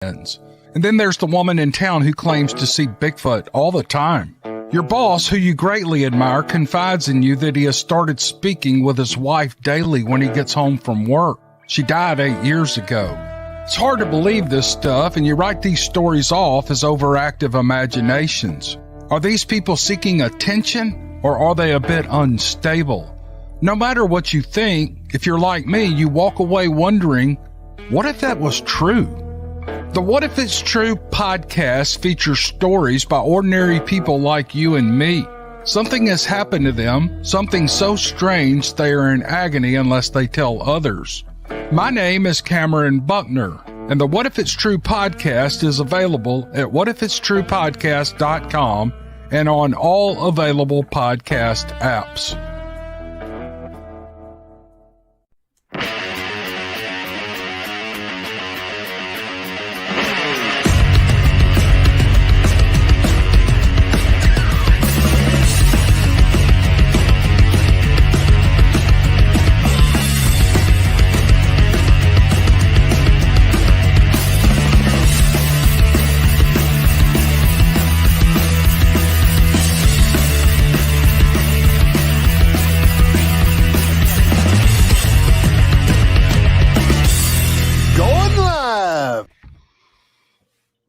And then there's the woman in town who claims to see Bigfoot all the time. Your boss, who you greatly admire, confides in you that he has started speaking with his wife daily when he gets home from work. She died 8 years ago. It's hard to believe this stuff, and you write these stories off as overactive imaginations. Are these people seeking attention, or are they a bit unstable? No matter what you think, if you're like me, you walk away wondering, what if that was true? The What If It's True podcast features stories by ordinary people like you and me. Something has happened to them, something so strange they are in agony unless they tell others. My name is Cameron Buckner, and the What If It's True podcast is available at whatifitstruepodcast.com and on all available podcast apps.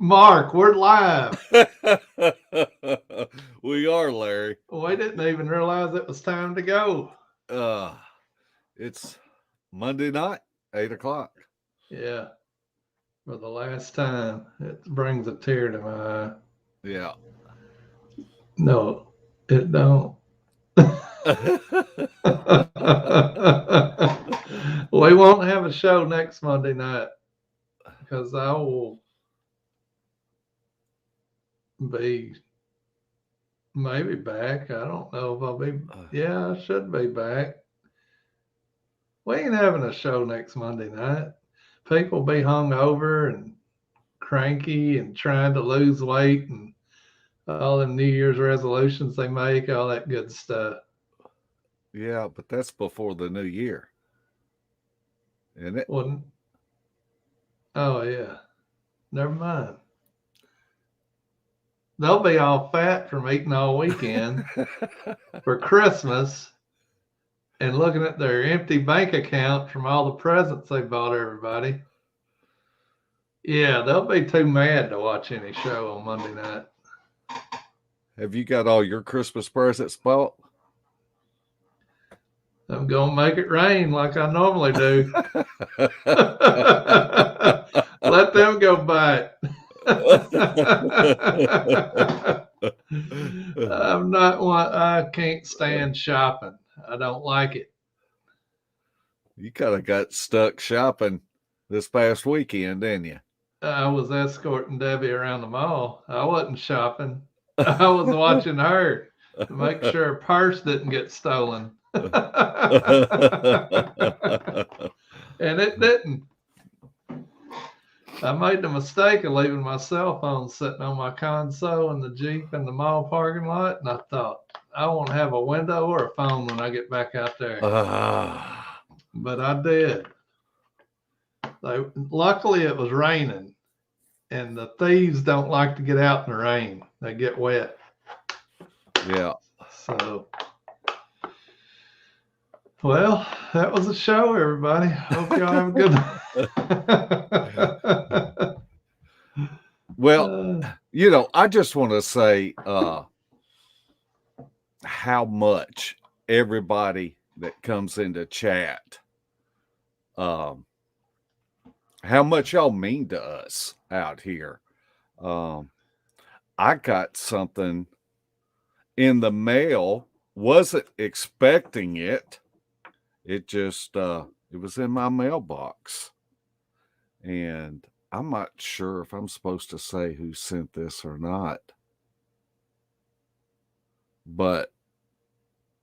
Mark, we're live. We are, Larry. We didn't even realize it was time to go. It's Monday night, 8 o'clock. Yeah. For the last time. It brings a tear to my eye. Yeah. No, it don't. We won't have a show next Monday night because I will be maybe back. I don't know if I'll be. Yeah, I should be back. We ain't having a show next Monday night. People be hungover and cranky and trying to lose weight and all them New Year's resolutions they make, all that good stuff. Yeah, but that's before the new year, isn't it? Well, oh yeah. Never mind. They'll be all fat from eating all weekend for Christmas and looking at their empty bank account from all the presents they bought everybody. Yeah, they'll be too mad to watch any show on Monday night. Have you got all your Christmas presents bought? I'm going to make it rain like I normally do. Let them go buy it. I'm not one. I can't stand shopping. I don't like it. You kind of got stuck shopping this past weekend, didn't you? I was escorting Debbie around the mall. I wasn't shopping. I was watching her to make sure her purse didn't get stolen. And it didn't. I made the mistake of leaving my cell phone sitting on my console in the Jeep in the mall parking lot, and I thought, I won't have a window or a phone when I get back out there. But I did. Luckily, it was raining, and the thieves don't like to get out in the rain. They get wet. Yeah. So, well, that was the show, everybody. Hope y'all have a good night. Well, I just want to say how much everybody that comes into chat, how much y'all mean to us out here. I got something in the mail, wasn't expecting it. It just, it was in my mailbox. And I'm not sure if I'm supposed to say who sent this or not. But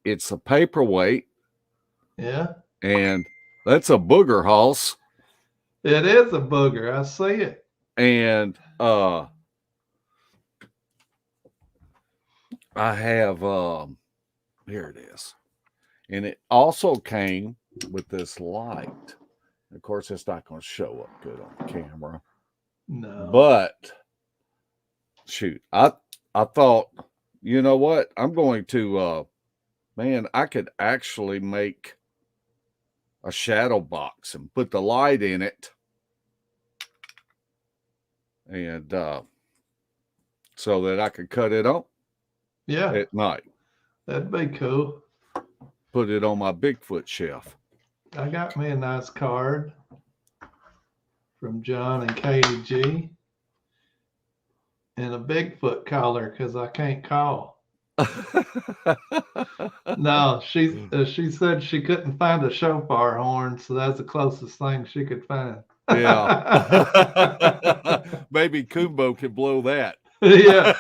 it's a paperweight. Yeah. And that's a booger house. It is a booger. I see it. And I have here it is. And it also came with this light. Of course, it's not going to show up good on the camera. No. But shoot, I thought, you know what? I'm going to man, I could actually make a shadow box and put the light in it. And so that I could cut it on at night. That'd be cool. Put it on my Bigfoot shelf. I got me a nice card from John and Katie G. And a Bigfoot collar because I can't call. No, she said she couldn't find a shofar horn, so that's the closest thing she could find. Yeah. Maybe Kumbo can blow that. Yeah.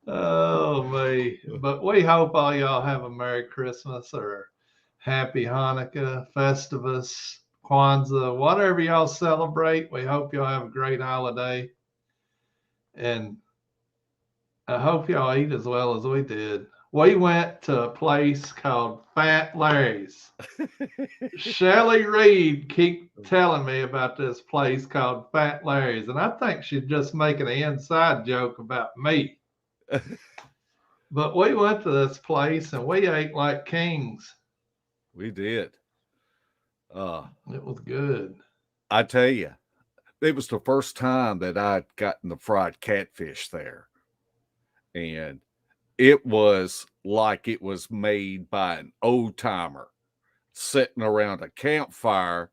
Oh, me. But we hope all y'all have a Merry Christmas or Happy Hanukkah, Festivus, Kwanzaa, whatever y'all celebrate. We hope y'all have a great holiday. And I hope y'all eat as well as we did. We went to a place called Fat Larry's. Shelly Reed keep telling me about this place called Fat Larry's, and I think she's just making an inside joke about me. But we went to this place and we ate like kings. We did. It was good. I tell you, it was the first time that I'd gotten the fried catfish there. And it was like it was made by an old timer sitting around a campfire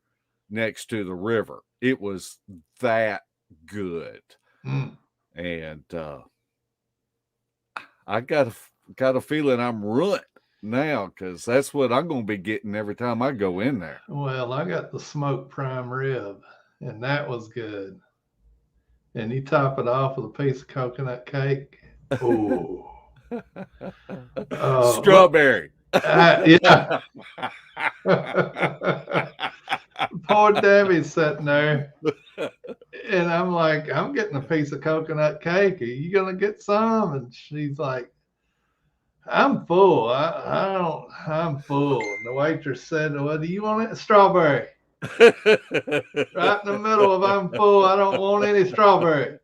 next to the river. It was that good. And I got a feeling I'm ruined now because that's what I'm going to be getting every time I go in there. Well, I got the smoked prime rib, and that was good. And you top it off with a piece of coconut cake. Oh, strawberry. Yeah. Poor Debbie's sitting there, and I'm like, I'm getting a piece of coconut cake. Are you gonna get some? And she's like, I'm full. I'm full. And the waitress said, well, do you want it? Strawberry. Right in the middle of I'm full. I don't want any strawberry.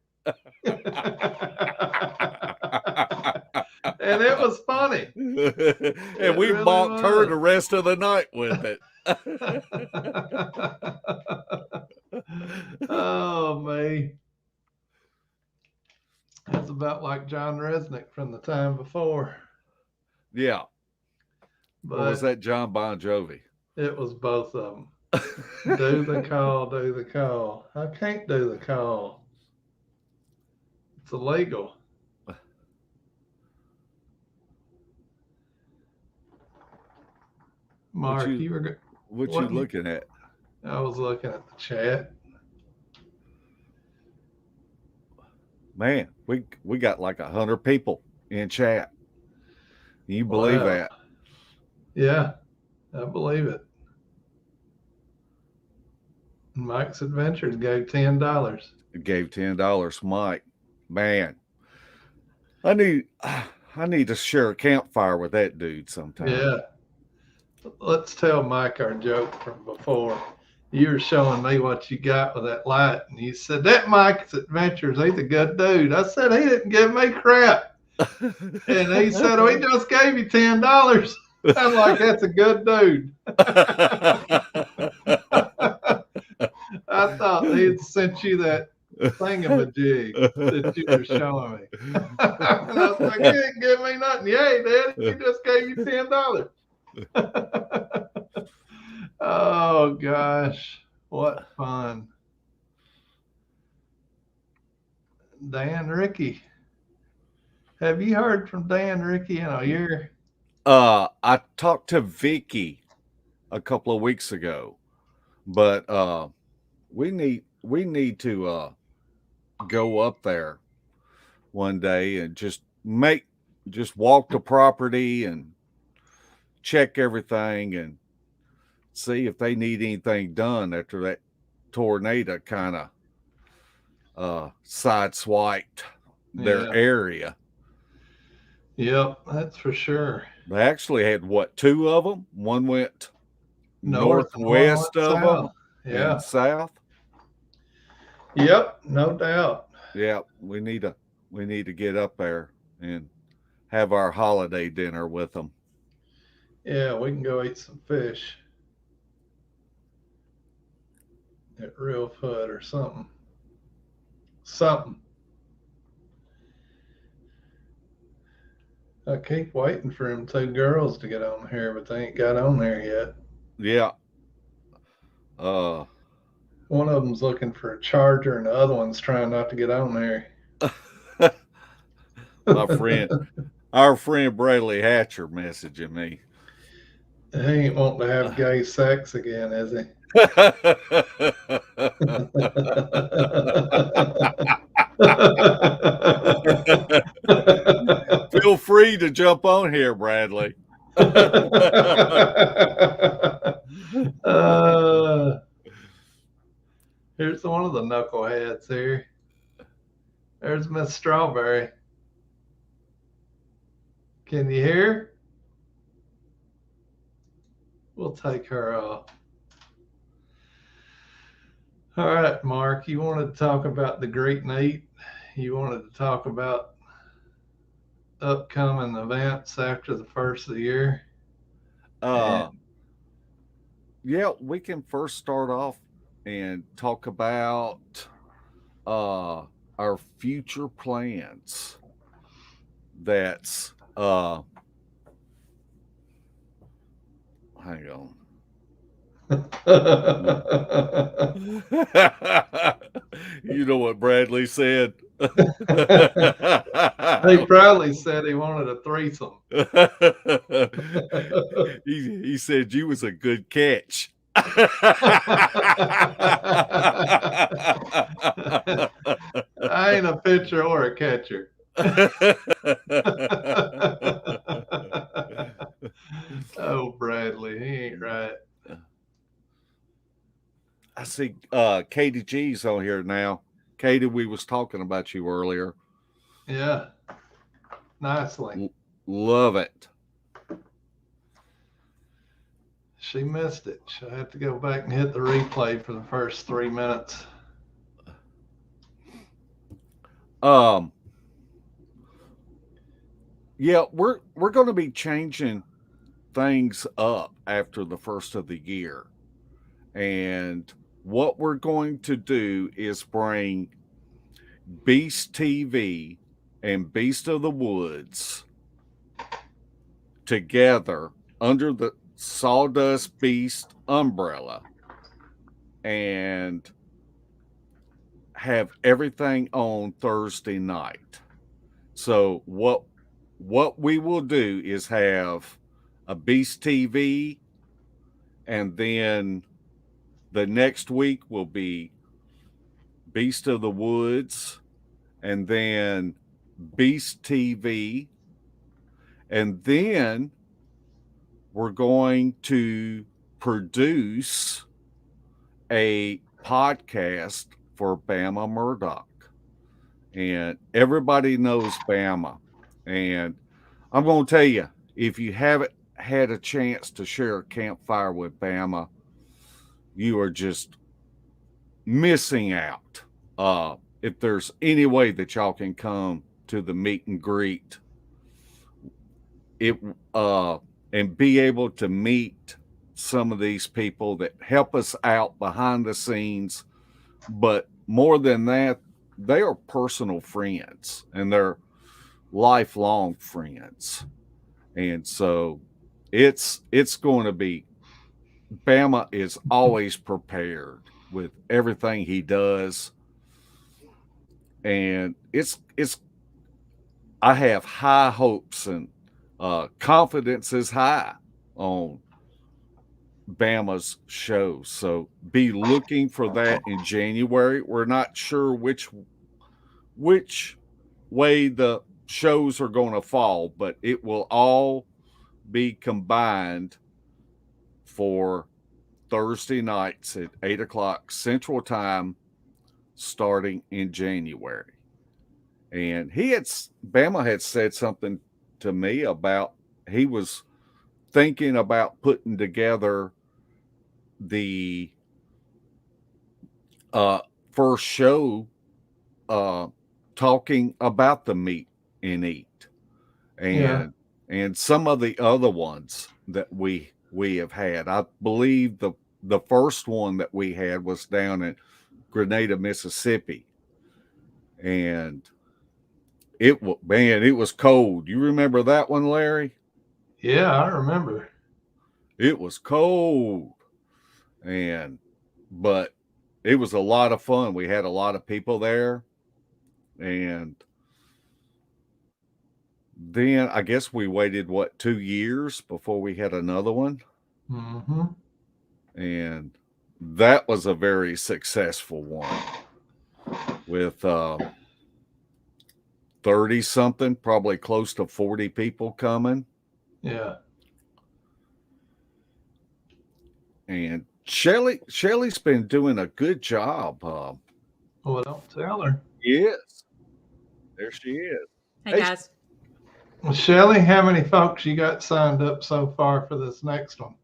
And it was funny. And we really mocked her the rest of the night with it. Oh, me. That's about like John Resnick from the time before. Yeah. But or was that John Bon Jovi? It was both of them. Do the call, do the call. I can't do the call. It's illegal. Mark, what you looking at? I was looking at the chat. Man, we got like 100 people in chat. Can you believe that? Yeah, I believe it. Mike's Adventures gave $10. It gave $10, Mike. Man, I need to share a campfire with that dude sometime. Yeah. Let's tell Mike our joke from before. You were showing me what you got with that light, and you said, that Mike's Adventures, he's a good dude. I said, he didn't give me crap. And he said, oh, he just gave you $10. I'm like, that's a good dude. I thought he'd sent you that thingamajig that you were showing me. And I was like, he didn't give me nothing. Yeah, he did. He just gave you $10. Oh gosh, what fun. Dan Ricky. Have you heard from Dan Ricky in a year? I talked to Vicky a couple of weeks ago, but we need to go up there one day and just walk the property and check everything and see if they need anything done after that tornado kind of sideswiped their area. Yep, that's for sure. They actually had two of them. One went northwest of them, Yeah. and south. Yep, no doubt. Yeah, we need to get up there and have our holiday dinner with them. Yeah, we can go eat some fish at Real Foot or something. Something. I keep waiting for them two girls to get on here, but they ain't got on there yet. Yeah. One of them's looking for a charger, and the other one's trying not to get on there. Our friend Bradley Hatcher messaging me. He ain't wanting to have gay sex again, is he? Feel free to jump on here, Bradley. Here's one of the knuckleheads here. There's Miss Strawberry. Can you hear? We'll take her off. All right, Mark, you wanted to talk about the Great and Eat. You wanted to talk about upcoming events after the first of the year. Yeah, we can first start off and talk about our future plans. That's hang on. You know what Bradley said? He probably said he wanted a threesome. He said you was a good catch. I ain't a pitcher or a catcher. Oh, Bradley, he ain't right. I see Katie G's on here now. Katie, we was talking about you earlier. Yeah. Nicely. Love it. She missed it. She'll have to go back and hit the replay for the first 3 minutes. Yeah, we're going to be changing things up after the first of the year. And what we're going to do is bring Beast TV and Beast of the Woods together under the Sawdust Beast umbrella and have everything on Thursday night. So what we will do is have a Beast TV, and then the next week will be Beast of the Woods, and then Beast TV, and then we're going to produce a podcast for Bama Murdoch. And everybody knows Bama. And I'm going to tell you, if you haven't had a chance to share a campfire with Bama, you are just missing out. If there's any way that y'all can come to the meet and greet, and be able to meet some of these people that help us out behind the scenes, but more than that, they are personal friends and they're lifelong friends. And so it's going to be, Bama is always prepared with everything he does. And I have high hopes, and confidence is high on Bama's show. So be looking for that in January. We're not sure which way the shows are going to fall, but it will all be combined for Thursday nights at 8:00 Central Time, starting in January. And Bama had said something to me about he was thinking about putting together the first show talking about the meet and eat, Yeah. and some of the other ones that we have had. I believe the first one that we had was down in Grenada, Mississippi, and it was cold. You remember that one, Larry? Yeah, I remember. It was cold, but it was a lot of fun. We had a lot of people there, and then I guess we waited 2 years before we had another one. Mm-hmm. And that was a very successful one with 30 something, probably close to 40 people coming. Yeah. And Shelly's been doing a good job. Well, don't tell her. Yes, there she is. Hey guys. Well, Shelly, how many folks you got signed up so far for this next one?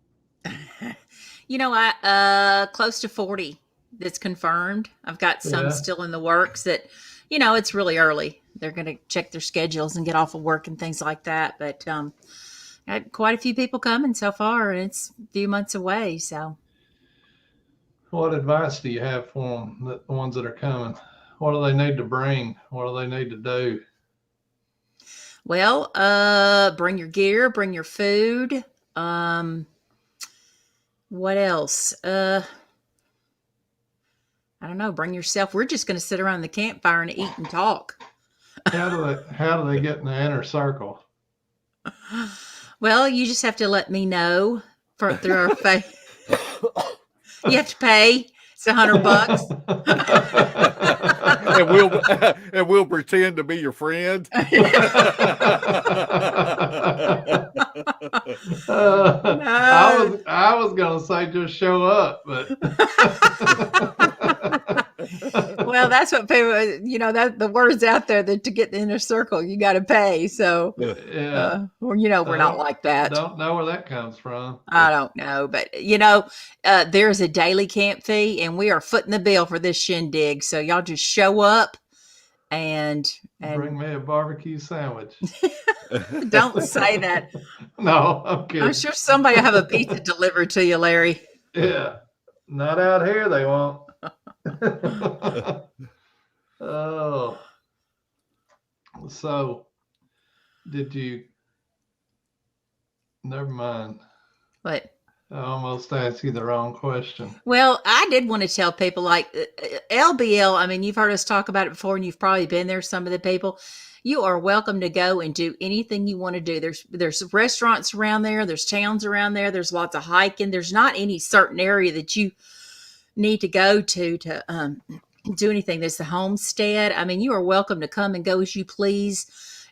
You know, I close to 40 that's confirmed. I've got some still in the works that, you know, it's really early. They're going to check their schedules and get off of work and things like that. But I had quite a few people coming so far, and it's a few months away. So, what advice do you have for them, the ones that are coming? What do they need to bring? What do they need to do? Well, bring your gear, bring your food. What else? I don't know. Bring yourself. We're just going to sit around the campfire and eat and talk. How do they get in the inner circle? Well, you just have to let me know through our face. You have to pay. It's $100. and we'll pretend to be your friend. No. I was gonna say just show up, but well, that's what people, you know, that the word's out there that to get the inner circle, you got to pay. So, yeah, well, you know, we're not like that. Don't know where that comes from. I don't know, but you know, there's a daily camp fee, and we are footing the bill for this shindig. So y'all just show up and bring me a barbecue sandwich. Don't say that. No, I'm kidding. I'm sure somebody will have a pizza delivered to you, Larry. Yeah, not out here. They won't. Oh, so did you? Never mind. What? I almost asked you the wrong question. Well, I did want to tell people like LBL. I mean, you've heard us talk about it before, and you've probably been there. Some of the people, you are welcome to go and do anything you want to do. There's restaurants around there. There's towns around there. There's lots of hiking. There's not any certain area that you need to go to do anything. There's the homestead. I mean, you are welcome to come and go as you please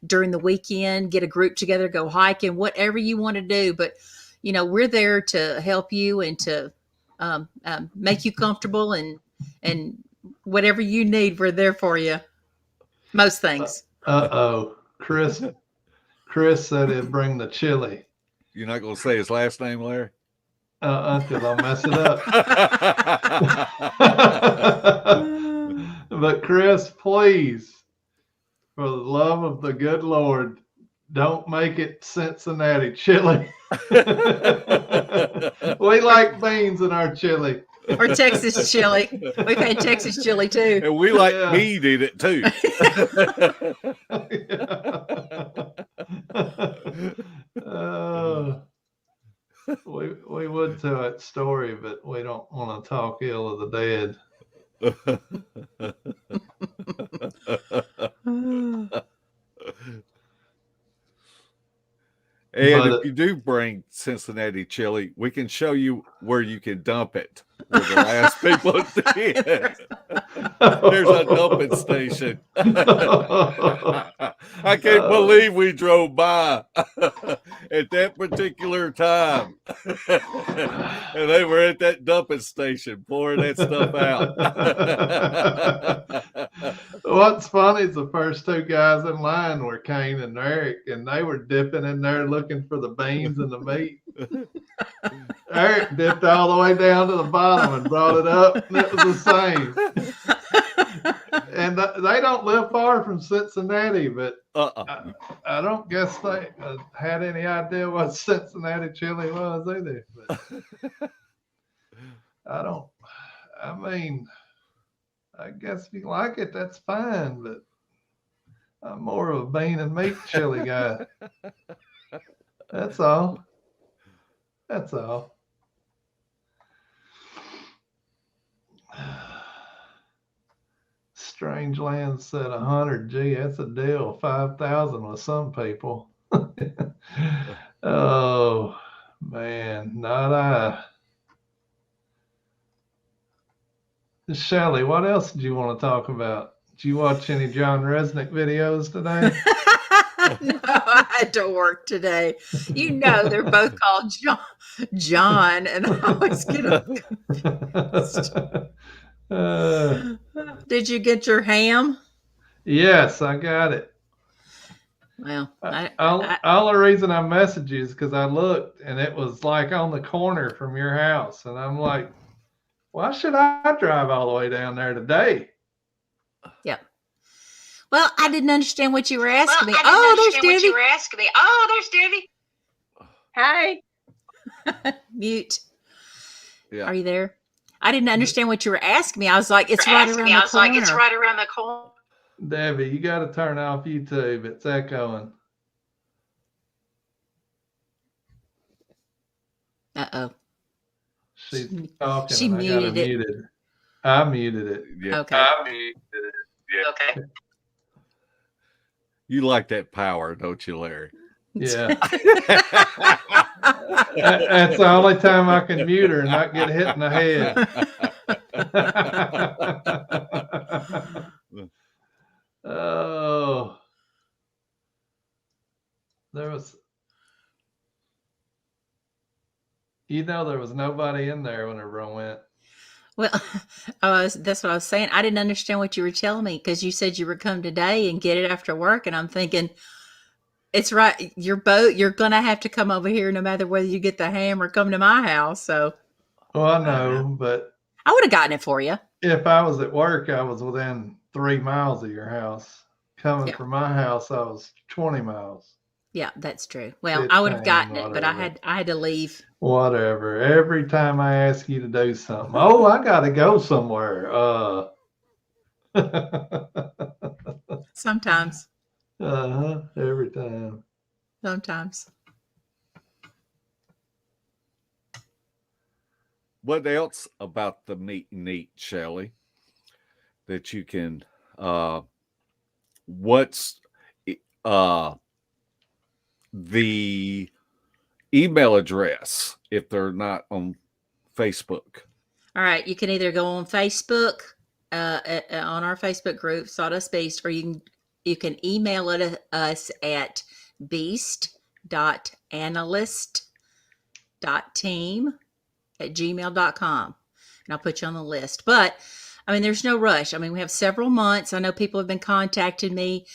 during the weekend. Get a group together, go hiking, whatever you want to do. But you know, we're there to help you and to make you comfortable and whatever you need, we're there for you. Most things. Chris said he'd bring the chili. You're not going to say his last name, Larry? Because I'll mess it up. But Chris, please, for the love of the good Lord, don't make it Cincinnati chili. We like beans in our chili. Or Texas chili. We've had Texas chili too. And we like meat in it too. We would tell that story, but we don't want to talk ill of the dead. And if you do bring Cincinnati chili, we can show you where you can dump it. Where the last people did. There's a dumping station. I can't believe we drove by at that particular time. And they were at that dumping station pouring that stuff out. What's funny is the first two guys in line were Kane and Eric, and they were dipping in there looking for the beans and the meat. Eric dipped all the way down to the bottom and brought it up, and it was the same. And they don't live far from Cincinnati, but I don't guess they had any idea what Cincinnati chili was either. But I mean, I guess if you like it, that's fine, but I'm more of a bean and meat chili guy. That's all. That's all. Strange Land said 100. Gee, that's a deal. 5,000 with some people. Oh, man, not I. Shelley, what else did you want to talk about? Did you watch any John Resnick videos today? No, I had to work today. You know, they're both called John, and I always get them confused. Did you get your ham? Yes, I got it. Well, only reason I messaged you is because I looked and it was like on the corner from your house, and I'm like, why should I drive all the way down there today? Yep. Well, I didn't understand what you were asking me. There's Debbie. Hi. Mute. Yeah. Are you there? I didn't understand what you were asking me. I was like, it's right around the corner. Debbie, you got to turn off YouTube. It's echoing. Uh-oh. She's talking. She and I got her muted it. muted. I muted it. Yeah. Okay. I muted it. Yeah. Okay. You like that power, don't you, Larry? Yeah. That's the only time I can mute her and not get hit in the head. Oh, there was nobody in there when everyone went. Well, that's what I was saying. I didn't understand what you were telling me because you said you were come today and get it after work. And I'm thinking, it's right. You're going to have to come over here no matter whether you get the ham or come to my house. So. Well, I know, but I would have gotten it for you. If I was at work, I was within 3 miles of your house. Coming from my house, I was 20 miles. Yeah, that's true. Well, I would have gotten it, but I had to leave. Whatever. Every time I ask you to do something, I got to go somewhere. Sometimes. Every time. Sometimes. What else about the meet and eat, Shelley, that you can what's the email address if they're not on Facebook? All right, you can either go on Facebook on our Facebook group, Sawdust Beast, or you can email us at beast.analyst.team@gmail.com, and I'll put you on the list. But I mean, there's no rush. I mean, we have several months. I know people have been contacting me,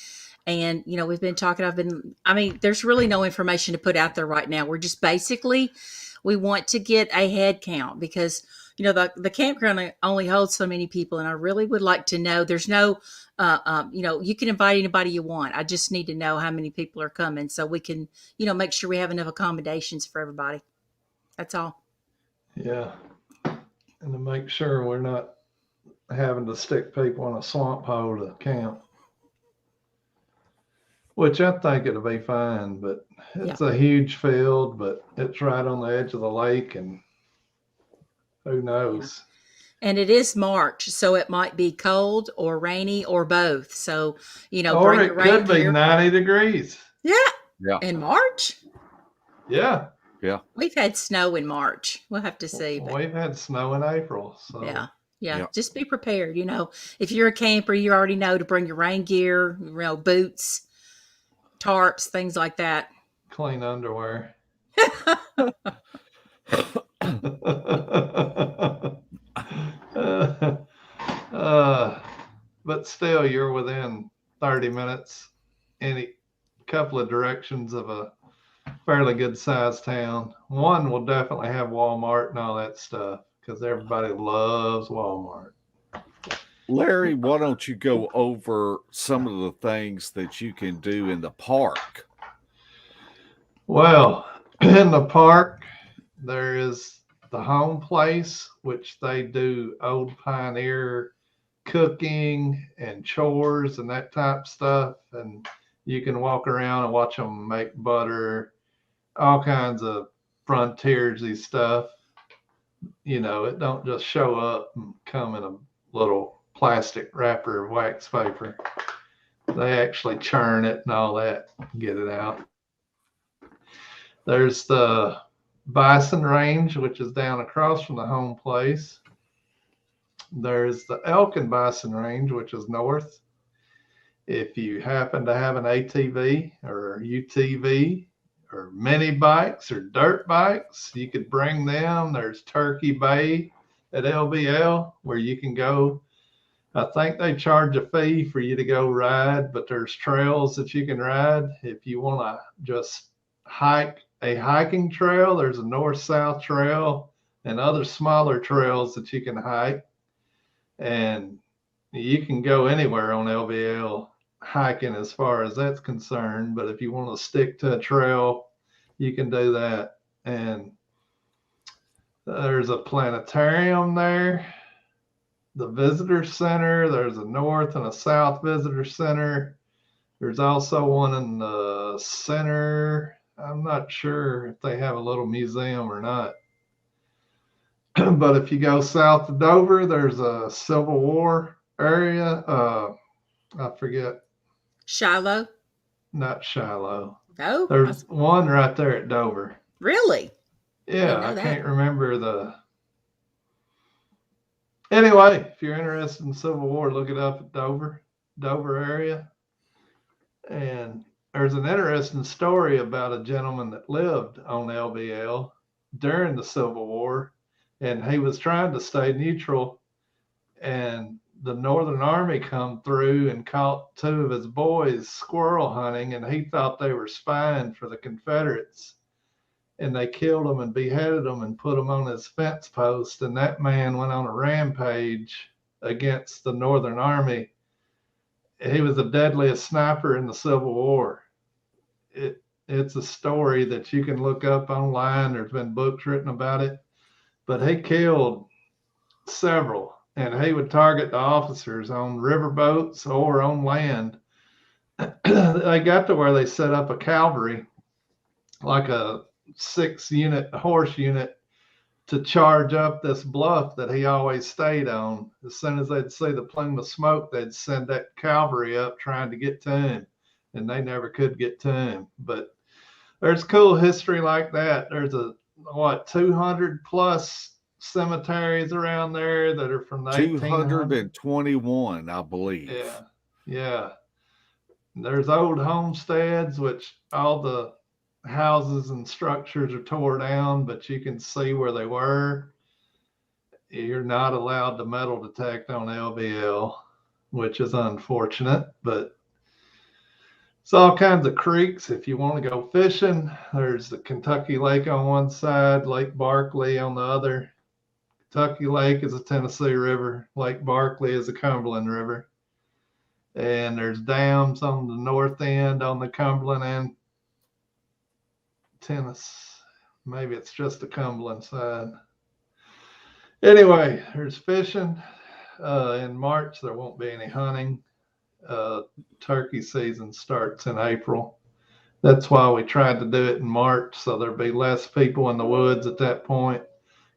and we've been talking. There's really no information to put out there right now. We're just basically, we want to get a head count because the campground only holds so many people, and I really would like to know. There's no, you can invite anybody you want. I just need to know how many people are coming so we can, make sure we have enough accommodations for everybody. That's all. Yeah, and to make sure we're not having to stick people in a swamp hole to camp, which I think it'll be fine. But it's a huge field, but it's right on the edge of the lake, and who knows? And it is March, so it might be cold or rainy or both. So, or bring it could be 90 degrees. Yeah. Yeah. In March? Yeah. Yeah. We've had snow in March. We'll have to see. But we've had snow in April. So Yeah. Just be prepared. If you're a camper, you already know to bring your rain gear, boots, tarps, things like that. Clean underwear. But still, you're within 30 minutes, any couple of directions of a fairly good sized town. One will definitely have Walmart and all that stuff because everybody loves Walmart. Larry, why don't you go over some of the things that you can do in the park? Well, in the park, there is the home place, which they do old pioneer cooking and chores and that type of stuff. And you can walk around and watch them make butter, all kinds of frontiersy stuff. It don't just show up and come in a little plastic wrapper of wax paper. They actually churn it and all that, get it out. There's the bison range, which is down across from the home place. There's the elk and bison range, which is north. If you happen to have an ATV or UTV or mini bikes or dirt bikes, you could bring them. There's Turkey Bay at LBL where you can go. I think they charge a fee for you to go ride, but there's trails that you can ride. If you want to just hike a hiking trail, there's a north-south trail and other smaller trails that you can hike. And you can go anywhere on LBL hiking as far as that's concerned. But if you want to stick to a trail, you can do that. And there's a planetarium there, the visitor center. There's a north and a south visitor center. There's also one in the center. I'm not sure if they have a little museum or not. But if you go south of Dover, there's a Civil War area. I forget. Shiloh? Not Shiloh. Oh, There's one right there at Dover. Really? Yeah, I can't remember the. Anyway, if you're interested in Civil War, look it up at Dover area. And there's an interesting story about a gentleman that lived on LBL during the Civil War, and he was trying to stay neutral, and the Northern Army come through and caught two of his boys squirrel hunting, and he thought they were spying for the Confederates, and they killed them and beheaded them and put them on his fence post. And that man went on a rampage against the Northern Army. He was the deadliest sniper in the Civil War. It's a story that you can look up online. There's been books written about it, but he killed several, and he would target the officers on riverboats or on land. They got to where they set up a cavalry, like a 6-unit horse unit, to charge up this bluff that he always stayed on. As soon as they'd see the plume of smoke, they'd send that cavalry up trying to get to him, and they never could get to him. But there's cool history like that. There's 200 plus cemeteries around there that are from the 221, I believe. Yeah. There's old homesteads, which all the houses and structures are tore down, but you can see where they were. You're not allowed to metal detect on LBL, which is unfortunate, but it's all kinds of creeks. If you want to go fishing, there's the Kentucky Lake on one side, Lake Barkley on the other. Kentucky Lake is a Tennessee River. Lake Barkley is a Cumberland River. And there's dams on the north end on the Cumberland and Tennessee. Maybe it's just the Cumberland side. Anyway, there's fishing. In March, there won't be any hunting. Turkey season starts in April. That's why we tried to do it in March, so there'd be less people in the woods at that point,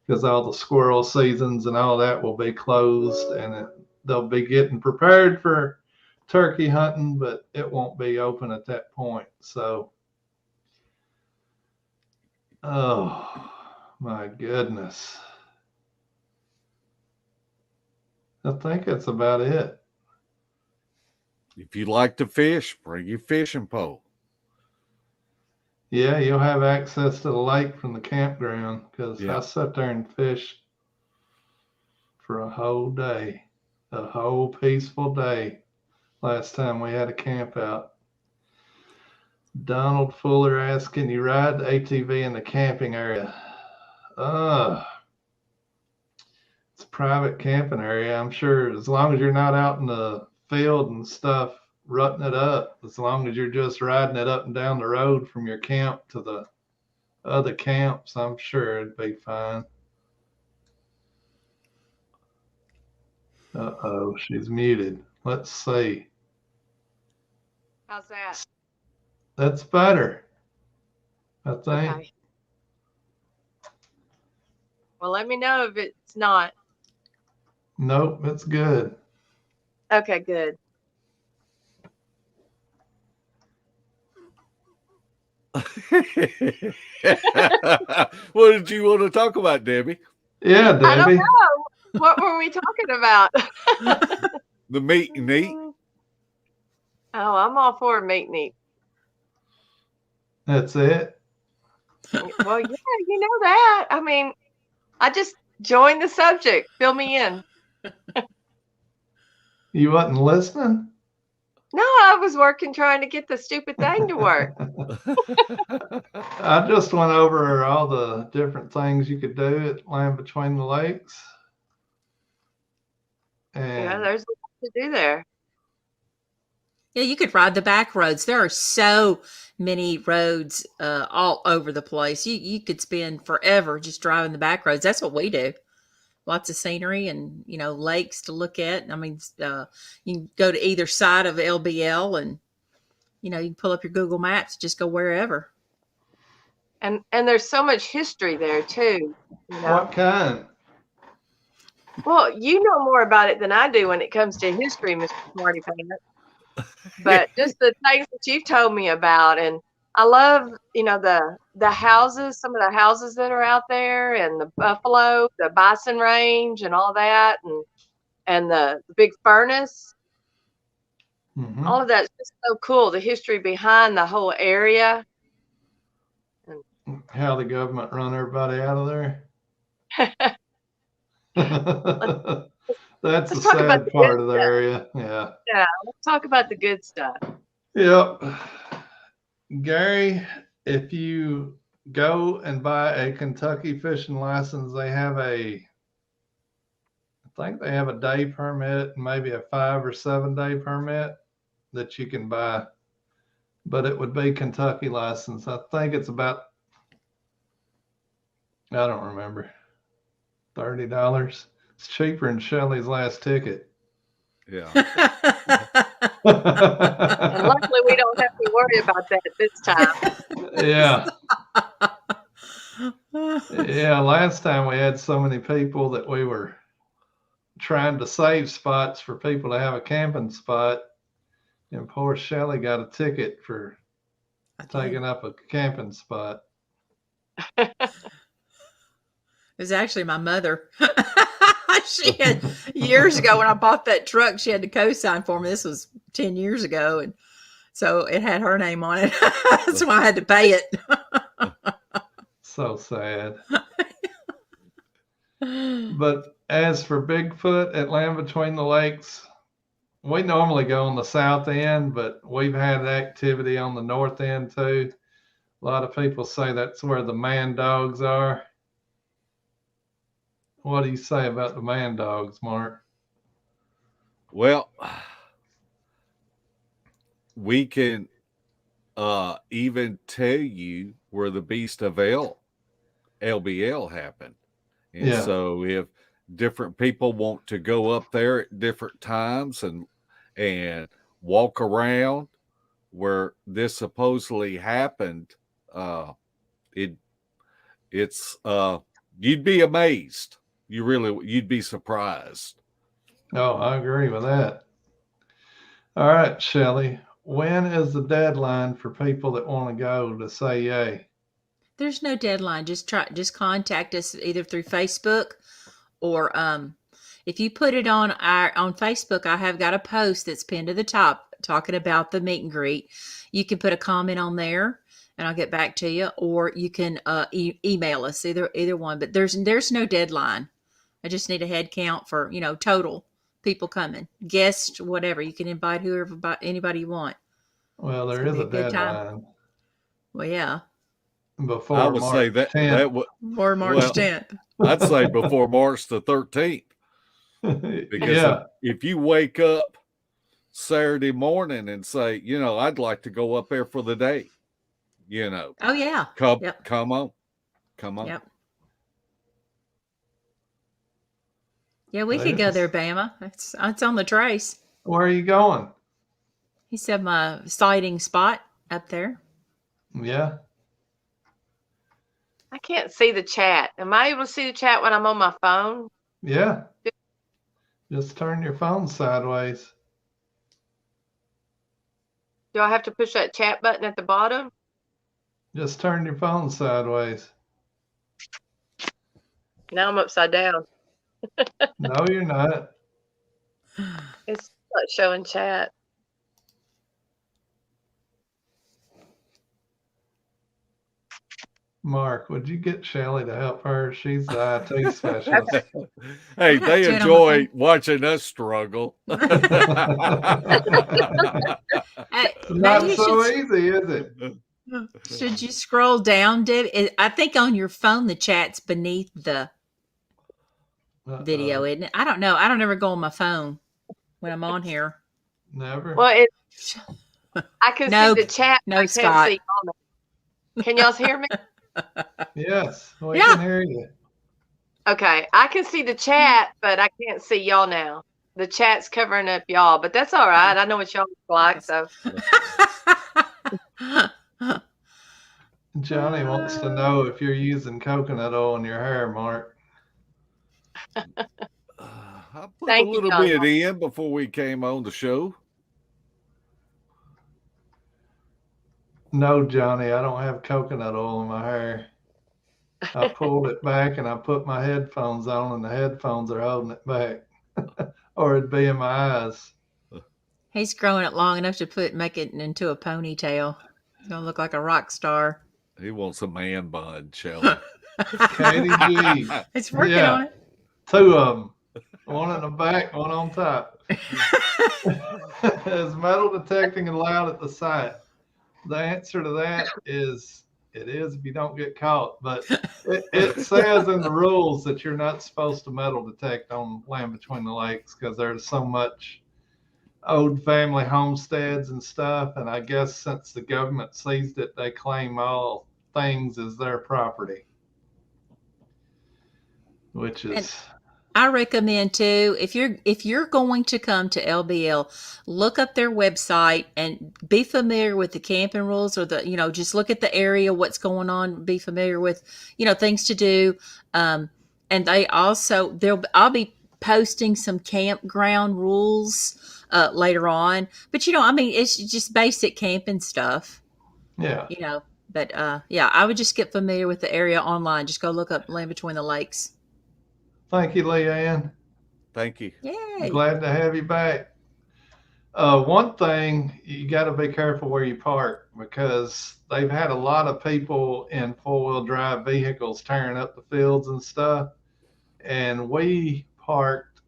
because all the squirrel seasons and all that will be closed, and they'll be getting prepared for turkey hunting, but it won't be open at that point. So, oh my goodness. I think that's about it. If you like to fish, bring your fishing pole. Yeah, you'll have access to the lake from the campground, because I sat there and fished for a whole day, a whole peaceful day last time we had a camp out. Donald Fuller asks, can you ride the ATV in the camping area? It's a private camping area. I'm sure as long as you're not out in the field and stuff, rutting it up, as long as you're just riding it up and down the road from your camp to the other camps, I'm sure it'd be fine. Uh-oh, she's muted. Let's see. How's that? That's better, I think. Okay. Well, let me know if it's not. Nope, it's good. Okay, good. What did you want to talk about, Debbie? Yeah, Debbie. I don't know. What were we talking about? The meat and eat. Oh, I'm all for meat and eat. That's it. Well, yeah, you know that. I mean, I just joined the subject. Fill me in. You wasn't listening? No, I was working trying to get the stupid thing to work. I just went over all the different things you could do at Land Between the Lakes. And Yeah, there's a lot to do there. Yeah, you could ride the back roads. There are so many roads all over the place. You could spend forever just driving the back roads. That's what we do. Lots of scenery and, lakes to look at. I mean, you can go to either side of LBL and, you can pull up your Google Maps, just go wherever. And there's so much history there too. What kind? Well, you know more about it than I do when it comes to history, Mr. Smarty Pants. But just the things that you've told me about, and I love, the houses, some of the houses that are out there, and the buffalo, the bison range, and all that, and the big furnace. Mm-hmm. All of that's just so cool. The history behind the whole area. How the government run everybody out of there. That's the sad part of the area. Yeah. Yeah. Let's talk about the good stuff. Yep. Gary, if you go and buy a Kentucky fishing license, I think they have a day permit, maybe a 5 or 7 day permit that you can buy, but it would be Kentucky license. I think it's about, I don't remember, $30. It's cheaper than Shelley's last ticket. Yeah. And luckily we don't have to worry about that this time. Yeah. Yeah, last time we had so many people that we were trying to save spots for people to have a camping spot, and poor Shelley got a ticket for taking up a camping spot. It was actually my mother. She had, years ago when I bought that truck, she had to co-sign for me. This was 10 years ago. And so it had her name on it. That's why I had to pay it. So sad. But as for Bigfoot at Land Between the Lakes, we normally go on the south end, but we've had activity on the north end too. A lot of people say that's where the man dogs are. What do you say about the man dogs, Mark? Well, we can even tell you where the Beast of LBL happened. And Yeah. So if different people want to go up there at different times and walk around where this supposedly happened, it's you'd be amazed. You'd be surprised. Oh, I agree with that. All right, Shelley, when is the deadline for people that want to go to say yay? There's no deadline. Just contact us either through Facebook or if you put it on Facebook, I have got a post that's pinned to the top talking about the meet and greet. You can put a comment on there and I'll get back to you, or you can email us, either one. But there's no deadline. I just need a head count for, total people coming, guests, whatever. You can invite anybody you want. Well, there is a deadline. Well, yeah. before I would March say that 10th. would Or March well, 10th. I'd say before March the 13th. Because Yeah. if you wake up Saturday morning and say, I'd like to go up there for the day, Oh, yeah. come Yep. come on. Yep. Yeah, we could go there, Bama. It's on the trace. Where are you going? He said my sighting spot up there. Yeah. I can't see the chat. Am I able to see the chat when I'm on my phone? Yeah. Just turn your phone sideways. Do I have to push that chat button at the bottom? Just turn your phone sideways. Now I'm upside down. No, you're not. It's not showing chat. Mark, would you get Shelly to help her? She's the IT specialist. Hey, I'm not they doing enjoy watching us struggle. Not so easy, is it? Should you scroll down, Deb? I think on your phone the chat's beneath the video, isn't it? I don't know. I don't ever go on my phone when I'm on here. Never. Well, I can see the chat. No, I can't Scott. see y'all now. Can y'all hear me? Yes, we can hear you. Okay, I can see the chat, but I can't see y'all now. The chat's covering up y'all, but that's all right. I know what y'all look like, so. Johnny wants to know if you're using coconut oil in your hair, Mark. I put a little bit in before we came on the show. No, Johnny, I don't have coconut oil in my hair. I pulled it back and I put my headphones on, and the headphones are holding it back. Or it'd be in my eyes. He's growing it long enough to make it into a ponytail. He's gonna look like a rock star. He wants a man bun, Shelly. Katie G. It's working on it. 2 of them. One in the back, one on top. Is metal detecting allowed at the site? The answer to that is it is if you don't get caught. But it says in the rules that you're not supposed to metal detect on land between the lakes because there's so much old family homesteads and stuff. And I guess since the government seized it, they claim all things as their property, which is... I recommend too, if you're going to come to LBL, look up their website and be familiar with the camping rules, or just look at the area, what's going on, be familiar with, things to do. And they also, I'll be posting some campground rules later on, but it's just basic camping stuff. Yeah. But I would just get familiar with the area online. Just go look up Land Between the Lakes. Thank you, Leanne. Thank you. Yay. Glad to have you back. One thing, you got to be careful where you park, because they've had a lot of people in 4-wheel drive vehicles tearing up the fields and stuff. And we parked,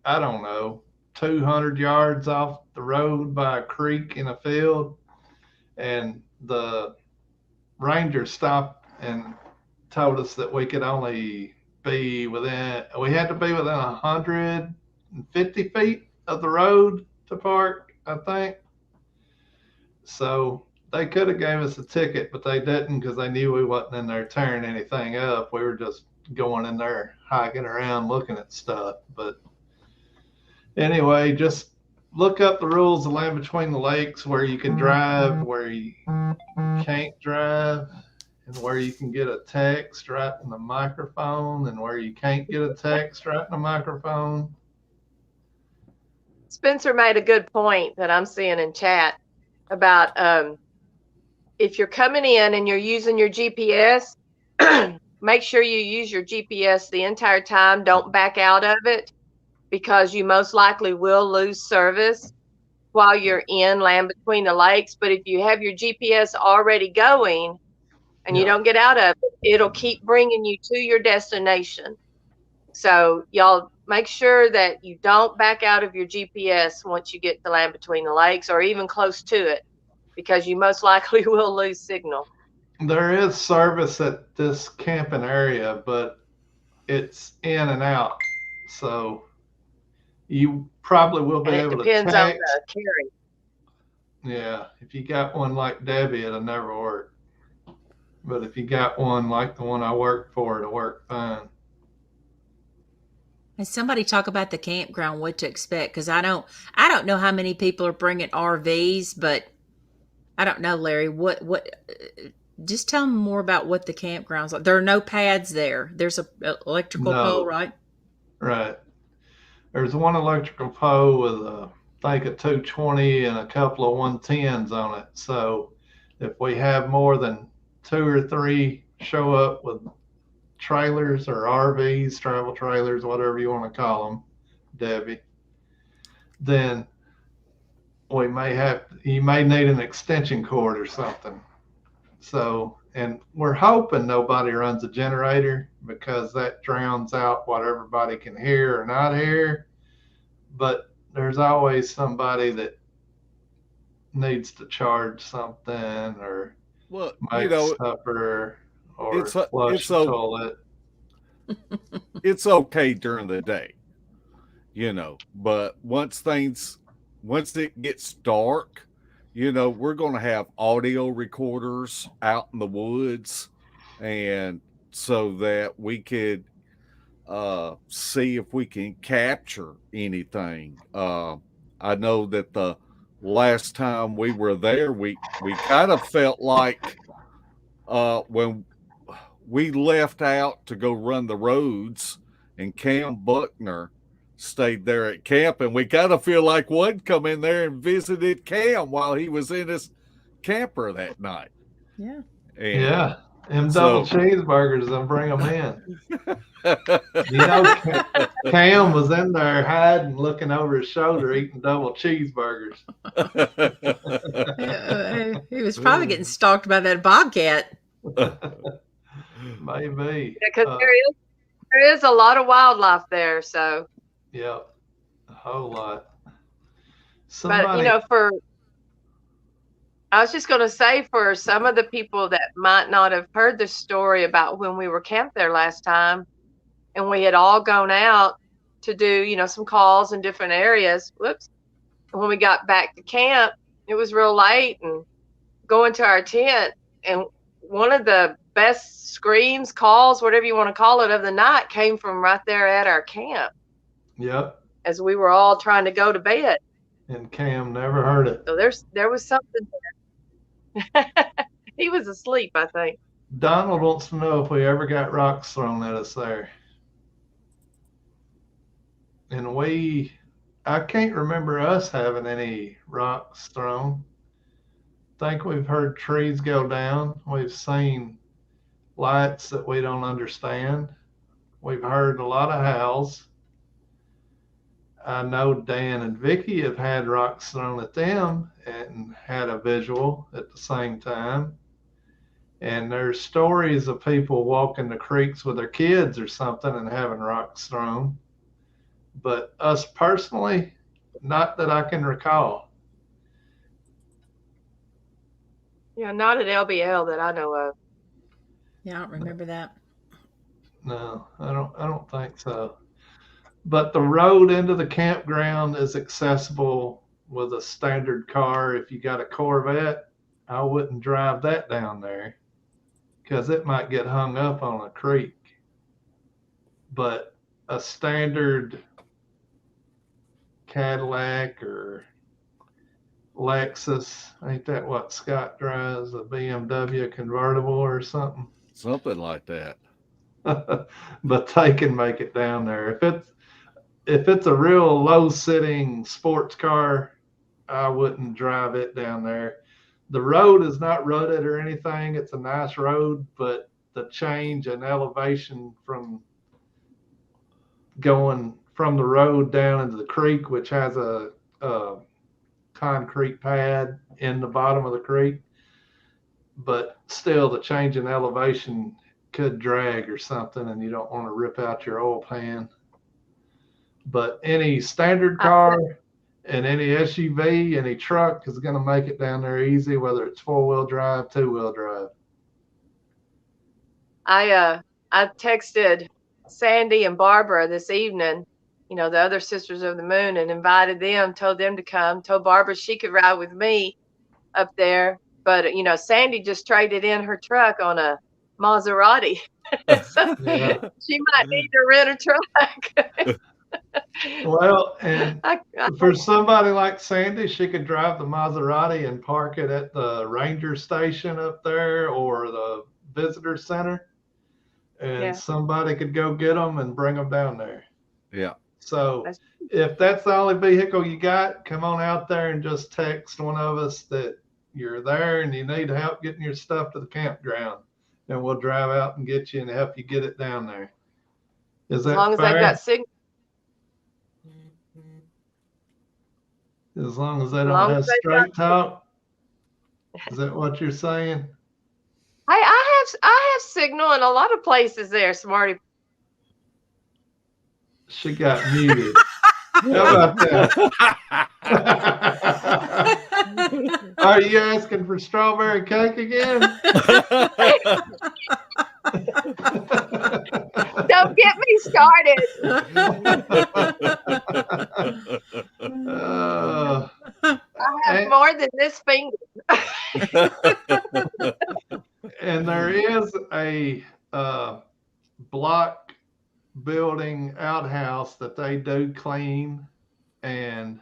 I don't know, 200 yards off the road by a creek in a field. And the ranger stopped and told us that we could only we had to be within 150 feet of the road to park, I think. So they could have gave us a ticket, but they didn't, because they knew we wasn't in there tearing anything up. We were just going in there hiking around looking at stuff. But anyway, just look up the rules of Land Between the Lakes, where you can drive, where you can't drive, and where you can get a text right in the microphone, and where you can't get a text right in the microphone. Spencer made a good point that I'm seeing in chat about if you're coming in and you're using your GPS, make sure you use your GPS the entire time. Don't back out of it, because you most likely will lose service while you're in Land Between the Lakes. But if you have your GPS already going and you don't get out of it, it'll keep bringing you to your destination. So y'all make sure that you don't back out of your GPS once you get to Land Between the Lakes, or even close to it, because you most likely will lose signal. There is service at this camping area, but it's in and out. So you probably will be And it able to depends on text. the carrier. Yeah, if you got one like Debbie, it'll never work. But if you got one like the one I work for, it'll work fine. And somebody talk about the campground, what to expect, because I don't know how many people are bringing RVs, but I don't know, Larry. Just tell them more about what the campground's like. There are no pads there. There's a electrical pole, right? Right. There's one electrical pole with a 220 and a couple of 110s on it. So if we have more than 2 or 3 show up with trailers or RVs, travel trailers, whatever you want to call them, Debbie, then you may need an extension cord or something. So, and we're hoping nobody runs a generator because that drowns out what everybody can hear or not hear. But there's always somebody that needs to charge something or make supper or flush the toilet. It's okay during the day, but once it gets dark, we're going to have audio recorders out in the woods, and so that we could see if we can capture anything. I know that the last time we were there, we kind of felt like when we left out to go run the roads and Cam Buckner stayed there at camp, and we kind of feel like one come in there and visited Cam while he was in his camper that night. Yeah. And them double cheeseburgers, they'll bring them in. Cam was in there hiding, looking over his shoulder, eating double cheeseburgers. He was probably getting stalked by that bobcat. Maybe. Because there is a lot of wildlife there, so. Yeah, a whole lot. But I was just going to say, for some of the people that might not have heard the story about when we were camped there last time, and we had all gone out to do, some calls in different areas. Whoops. And when we got back to camp, it was real late, and going to our tent, and one of the best screams, calls, whatever you want to call it, of the night came from right there at our camp. Yep. As we were all trying to go to bed. And Cam never heard it. So there was something there. He was asleep, I think. Donald wants to know if we ever got rocks thrown at us there. And I can't remember us having any rocks thrown. I think we've heard trees go down. We've seen lights that we don't understand. We've heard a lot of howls. I know Dan and Vicky have had rocks thrown at them and had a visual at the same time. And there's stories of people walking the creeks with their kids or something and having rocks thrown. But us personally, not that I can recall. Yeah, not at LBL that I know of. Yeah, I don't remember that. No, I don't think so. But the road into the campground is accessible with a standard car. If you got a Corvette, I wouldn't drive that down there because it might get hung up on a creek. But a standard Cadillac or Lexus, ain't that what Scott drives, a BMW convertible or something? Something like that. But they can make it down there. If it's a real low-sitting sports car, I wouldn't drive it down there. The road is not rutted or anything. It's a nice road, but the change in elevation from going from the road down into the creek, which has a concrete pad in the bottom of the creek, but still the change in elevation could drag or something, and you don't want to rip out your oil pan. But any standard car, and any SUV, any truck is going to make it down there easy, whether it's 4-wheel drive, 2-wheel drive. I texted Sandy and Barbara this evening, the other Sisters of the Moon, and invited them, told them to come, told Barbara she could ride with me up there. But, Sandy just traded in her truck on a Maserati. So she might need to rent a truck. Well, and for somebody like Sandy, she could drive the Maserati and park it at the ranger station up there or the visitor center, and somebody could go get them and bring them down there. Yeah. So if that's the only vehicle you got, come on out there and just text one of us that you're there and you need help getting your stuff to the campground, and we'll drive out and get you and help you get it down there. Is that as long fair? as they've got signal. As long as they don't have straight talk? Is that what you're saying? I have signal in a lot of places there, Smarty. She got muted. How about that? Are you asking for strawberry cake again? Don't get me started. I have more than this finger. And there is a block building outhouse that they do clean, and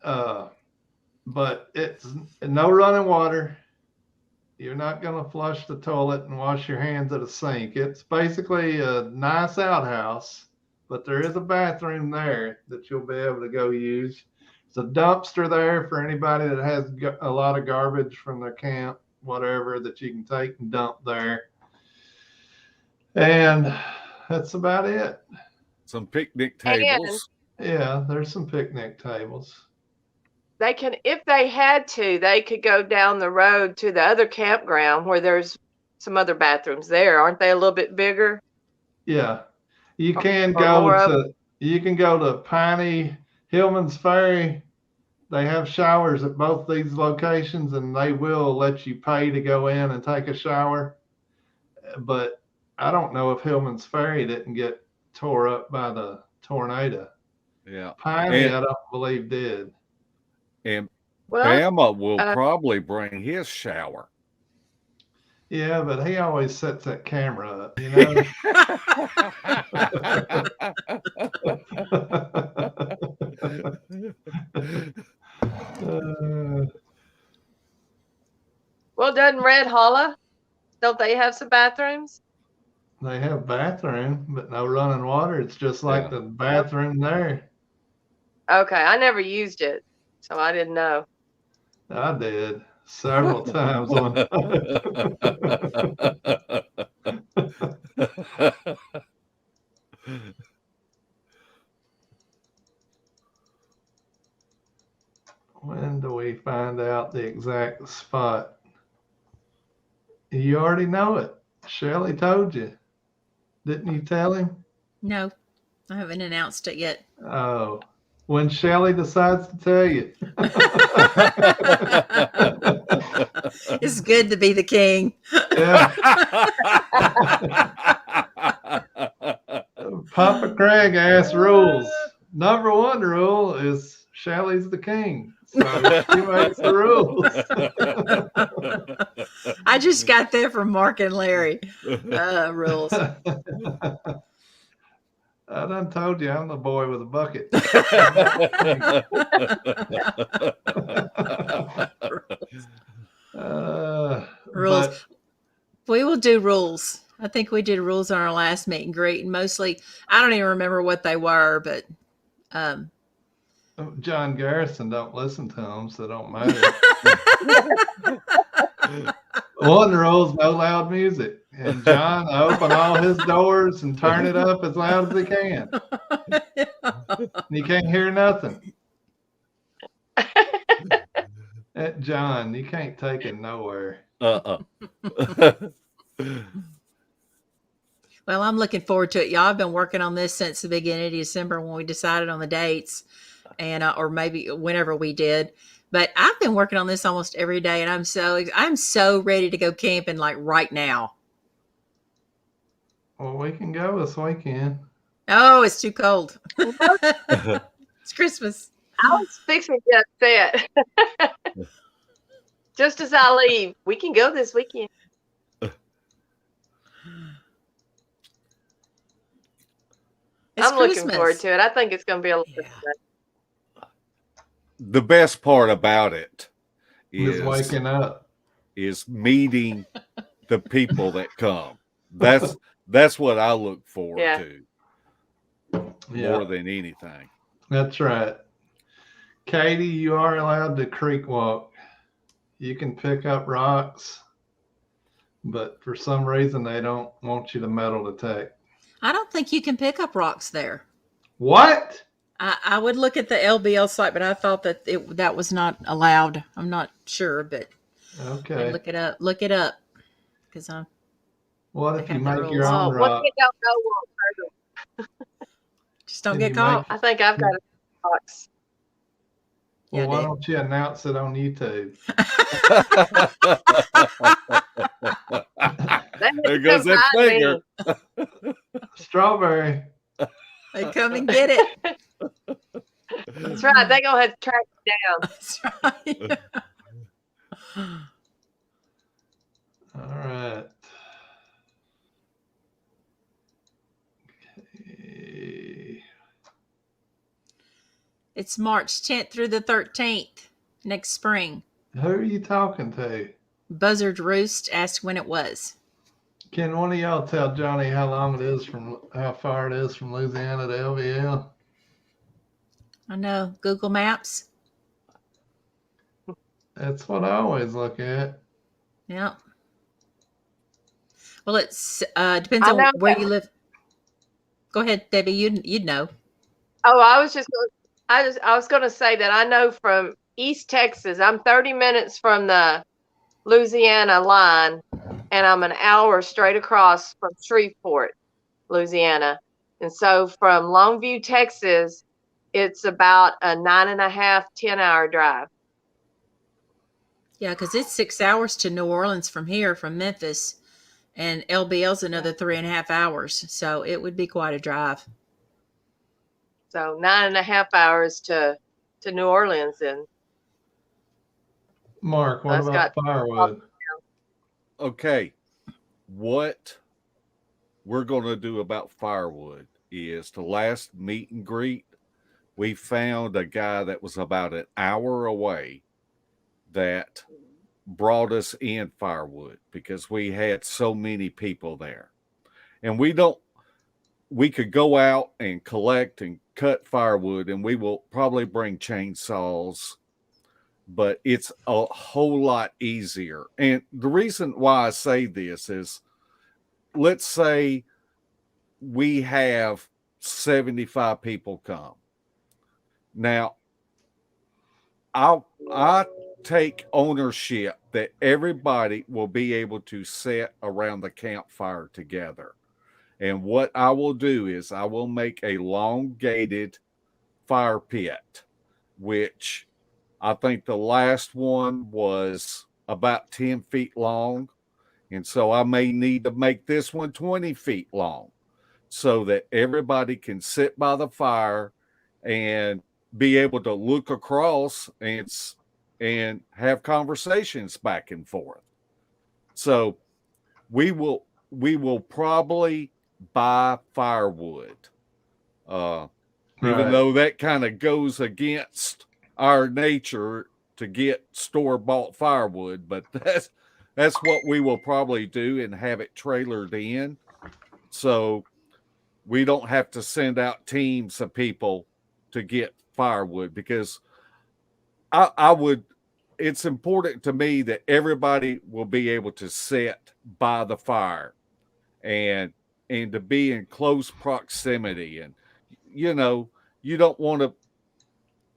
but it's no running water. You're not going to flush the toilet and wash your hands at a sink. It's basically a nice outhouse, but there is a bathroom there that you'll be able to go use. There's a dumpster there for anybody that has a lot of garbage from their camp, whatever, that you can take and dump there. And that's about it. Some picnic tables. Yeah, there's some picnic tables. They can, if they had to, they could go down the road to the other campground where there's some other bathrooms there. Aren't they a little bit bigger? Yeah. You can go to Piney, Hillman's Ferry. They have showers at both these locations, and they will let you pay to go in and take a shower. But I don't know if Hillman's Ferry didn't get tore up by the tornado. Yeah. Piney, I don't believe did. And Bama will probably bring his shower. Yeah, but he always sets that camera up, you know. Well, doesn't Red Holla? Don't they have some bathrooms? They have bathroom, but no running water. It's just like the bathroom there. Okay, I never used it, so I didn't know. I did several times on. When do we find out the exact spot? You already know it. Shelley told you. Didn't you tell him? No, I haven't announced it yet. Oh, when Shelley decides to tell you. It's good to be the king. Yeah. Papa Craig asked rules. Number one rule is Shelley's the king. So she makes the rules. I just got that from Mark and Larry. Rules. I done told you I'm the boy with a bucket. Rules. We will do rules. I think we did rules on our last meet and greet, and mostly I don't even remember what they were, but John Garrison don't listen to them, so it don't matter. One rule is no loud music, and John open all his doors and turn it up as loud as he can. You can't hear nothing. John, you can't take it nowhere. Well, I'm looking forward to it. Y'all have been working on this since the beginning of December when we decided on the dates. and or maybe whenever we did. But I've been working on this almost every day, and I'm so ready to go camping like right now. Well, we can go this weekend. Oh, it's too cold. I It's Christmas. was fixing to get upset. Just as I leave, we can go this weekend. It's I'm looking Christmas. forward to it. I think it's going to be a lot of Yeah. fun. The best part about it Just waking up. is meeting the people that come. That's what I look forward Yeah. to Yeah, more than anything. that's right. Katie, you are allowed to creek walk. You can pick up rocks, but for some reason they don't want you to metal detect. I don't think you can pick up rocks there. What? I would look at the LBL site, but I thought that that was not allowed. I'm not sure, but Okay. look it up. Look it up, because What they if you have the make your rules. own What rock? they don't know won't hurt them. just don't Can get you caught. I think I've got a box. Well, Yeah, why dude. don't you announce it on YouTube? There goes that finger. Strawberry. They come and get it. That's right. They're going to have to track it down. That's right. All right. Okay. It's March 10th through the 13th next spring. Who are you talking to? Buzzard Roost asked when it was. Can one of y'all tell Johnny how far it is from Louisiana to LVL? I know. Google Maps. That's what I always look at. Yeah. Well, it's depends I on know where that. you live. Go ahead, Debbie. You'd know. Oh, I was going to say that I know from East Texas. I'm 30 minutes from the Louisiana line, and I'm an hour straight across from Shreveport, Louisiana. And so from Longview, Texas, it's about a 9.5, 10-hour drive. Yeah, because it's 6 hours to New Orleans from here, from Memphis, and LBL's another 3.5 hours. So it would be quite a drive. So 9.5 hours to New Orleans, and Mark, what That's about got- firewood? Okay, what we're going to do about Firewood is the last meet and greet, we found a guy that was about an hour away that brought us in firewood because we had so many people there. And we could go out and collect and cut firewood, and we will probably bring chainsaws, but it's a whole lot easier. And the reason why I say this is, let's say we have 75 people come. Now, I take ownership that everybody will be able to sit around the campfire together. And what I will do is I will make a elongated fire pit, which I think the last one was about 10 feet long. And so I may need to make this one 20 feet long so that everybody can sit by the fire and be able to look across and have conversations back and forth. So we will probably buy firewood, even Right. though that kind of goes against our nature to get store-bought firewood, but that's what we will probably do and have it trailered in, so we don't have to send out teams of people to get firewood, because I would. It's important to me that everybody will be able to sit by the fire and to be in close proximity. And you don't want to.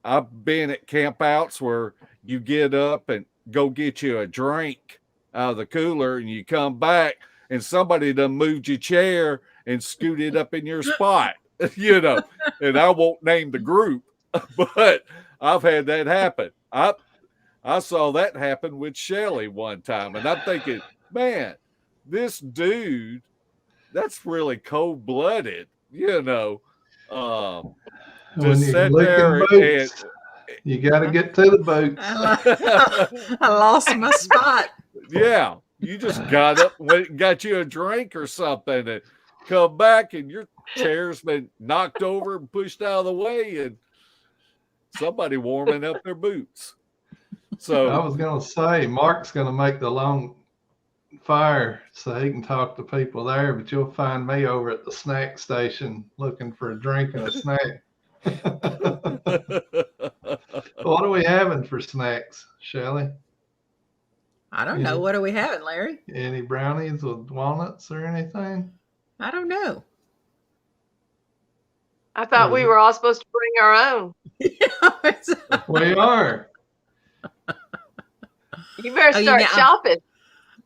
I've been at campouts where you get up and go get you a drink out of the cooler, and you come back and somebody done moved your chair and scooted up in your spot, and I won't name the group, but I've had that happen. I saw that happen with Shelly one time, and I'm thinking, man, this dude, that's really cold blooded, to When you're sit licking there and boots, you got to get to the boots. I lost my spot. yeah, you just got up, got you a drink or something, and come back, and your chair's been knocked over and pushed out of the way, and somebody warming up their boots. So I was going to say, Mark's going to make the long fire so he can talk to people there, but you'll find me over at the snack station looking for a drink and a snack. What are we having for snacks, Shelley? I don't know. What are we having, Larry? Any brownies with walnuts or anything? I don't know. I thought we were all supposed to bring our own. We are. You better start shopping.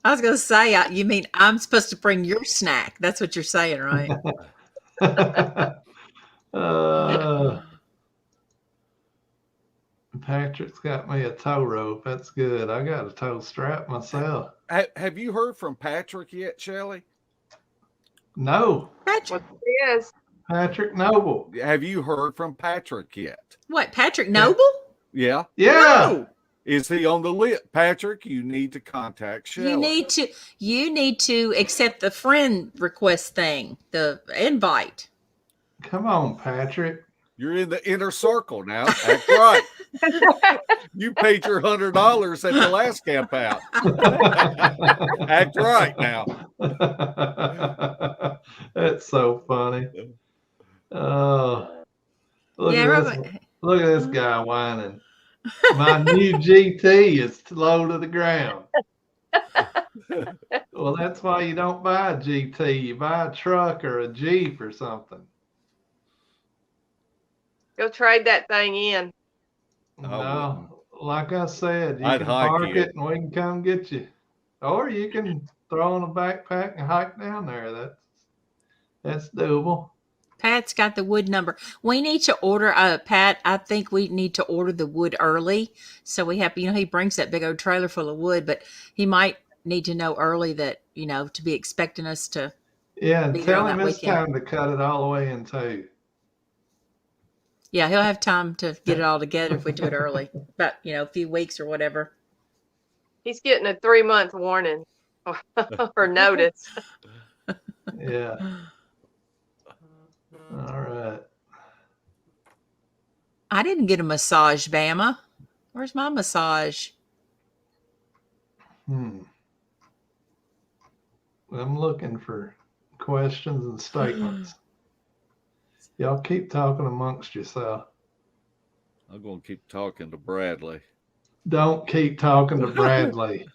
I was going to say, you mean I'm supposed to bring your snack? That's what you're saying, right? Patrick's got me a tow rope. That's good. I got a tow strap myself. Have you heard from Patrick yet, Shelley? No. Patrick. What it is? Patrick Noble. Have you heard from Patrick yet? What, Patrick Noble? Yeah. Yeah. No. Is he on the list? Patrick, you need to contact Shelley. You need to accept the friend request thing, the invite. Come on, Patrick. You're in the inner circle now. Act right. You paid your $100 at the last camp out. Act right now. That's so funny. Look at this guy whining. My new GT is low to the ground. Well, that's why you don't buy a GT. You buy a truck or a Jeep or something. Go trade that thing in. No, like I said, you I'd can hike park it. it and we can come get you. Or you can throw in a backpack and hike down there. That's doable. Pat's got the wood number. We need to order, Pat, I think we need to order the wood early. So we have, he brings that big old trailer full of wood, but he might need to know early that, to be expecting us to. Yeah, and tell him it's time to cut it all the way in two. Yeah, he'll have time to get it all together if we do it early. About, a few weeks or whatever. He's getting a 3-month warning or notice. Yeah. All right. I didn't get a massage, Bama. Where's my massage? I'm looking for questions and statements. Y'all keep talking amongst yourself. I'm going to keep talking to Bradley. Don't keep talking to Bradley.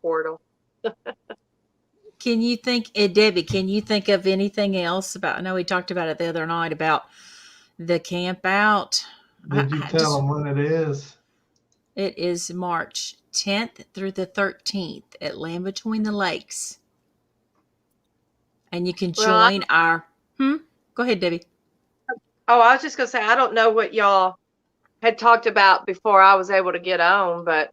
Portal. Can you think, Debbie, can you think of anything else about, I know we talked about it the other night about the camp out. Did you tell them when it is? It is March 10th through the 13th at Land Between the Lakes. And you can join our, Go ahead, Debbie. Oh, I was just going to say, I don't know what y'all had talked about before I was able to get on, but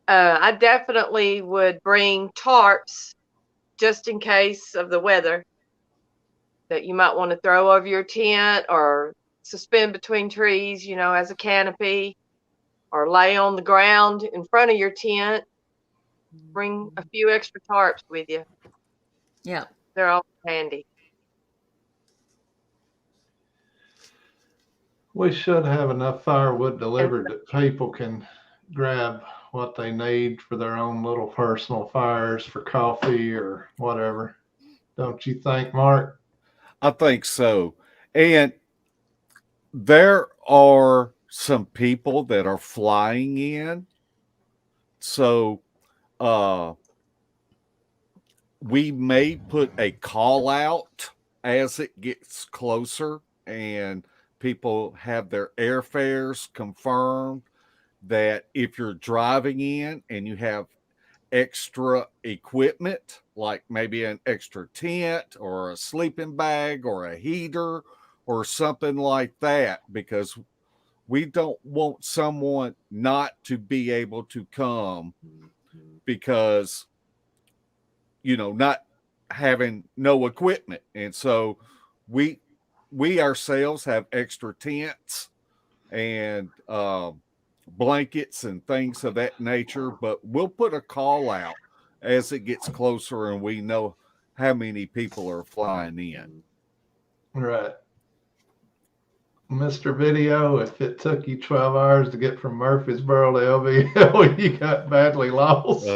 I definitely would bring tarps just in case of the weather that you might want to throw over your tent or suspend between trees, as a canopy, or lay on the ground in front of your tent. Bring a few extra tarps with you. Yeah. They're all handy. We should have enough firewood delivered that people can grab what they need for their own little personal fires for coffee or whatever. Don't you think, Mark? I think so. And there are some people that are flying in. So we may put a call out as it gets closer and people have their airfares confirmed, that if you're driving in and you have extra equipment, like maybe an extra tent or a sleeping bag or a heater or something like that, because we don't want someone not to be able to come because, not having no equipment. And so we ourselves have extra tents and blankets and things of that nature, but we'll put a call out as it gets closer and we know how many people are flying in. Right. Mr. Video, if it took you 12 hours to get from Murfreesboro to LVL, you got badly lost.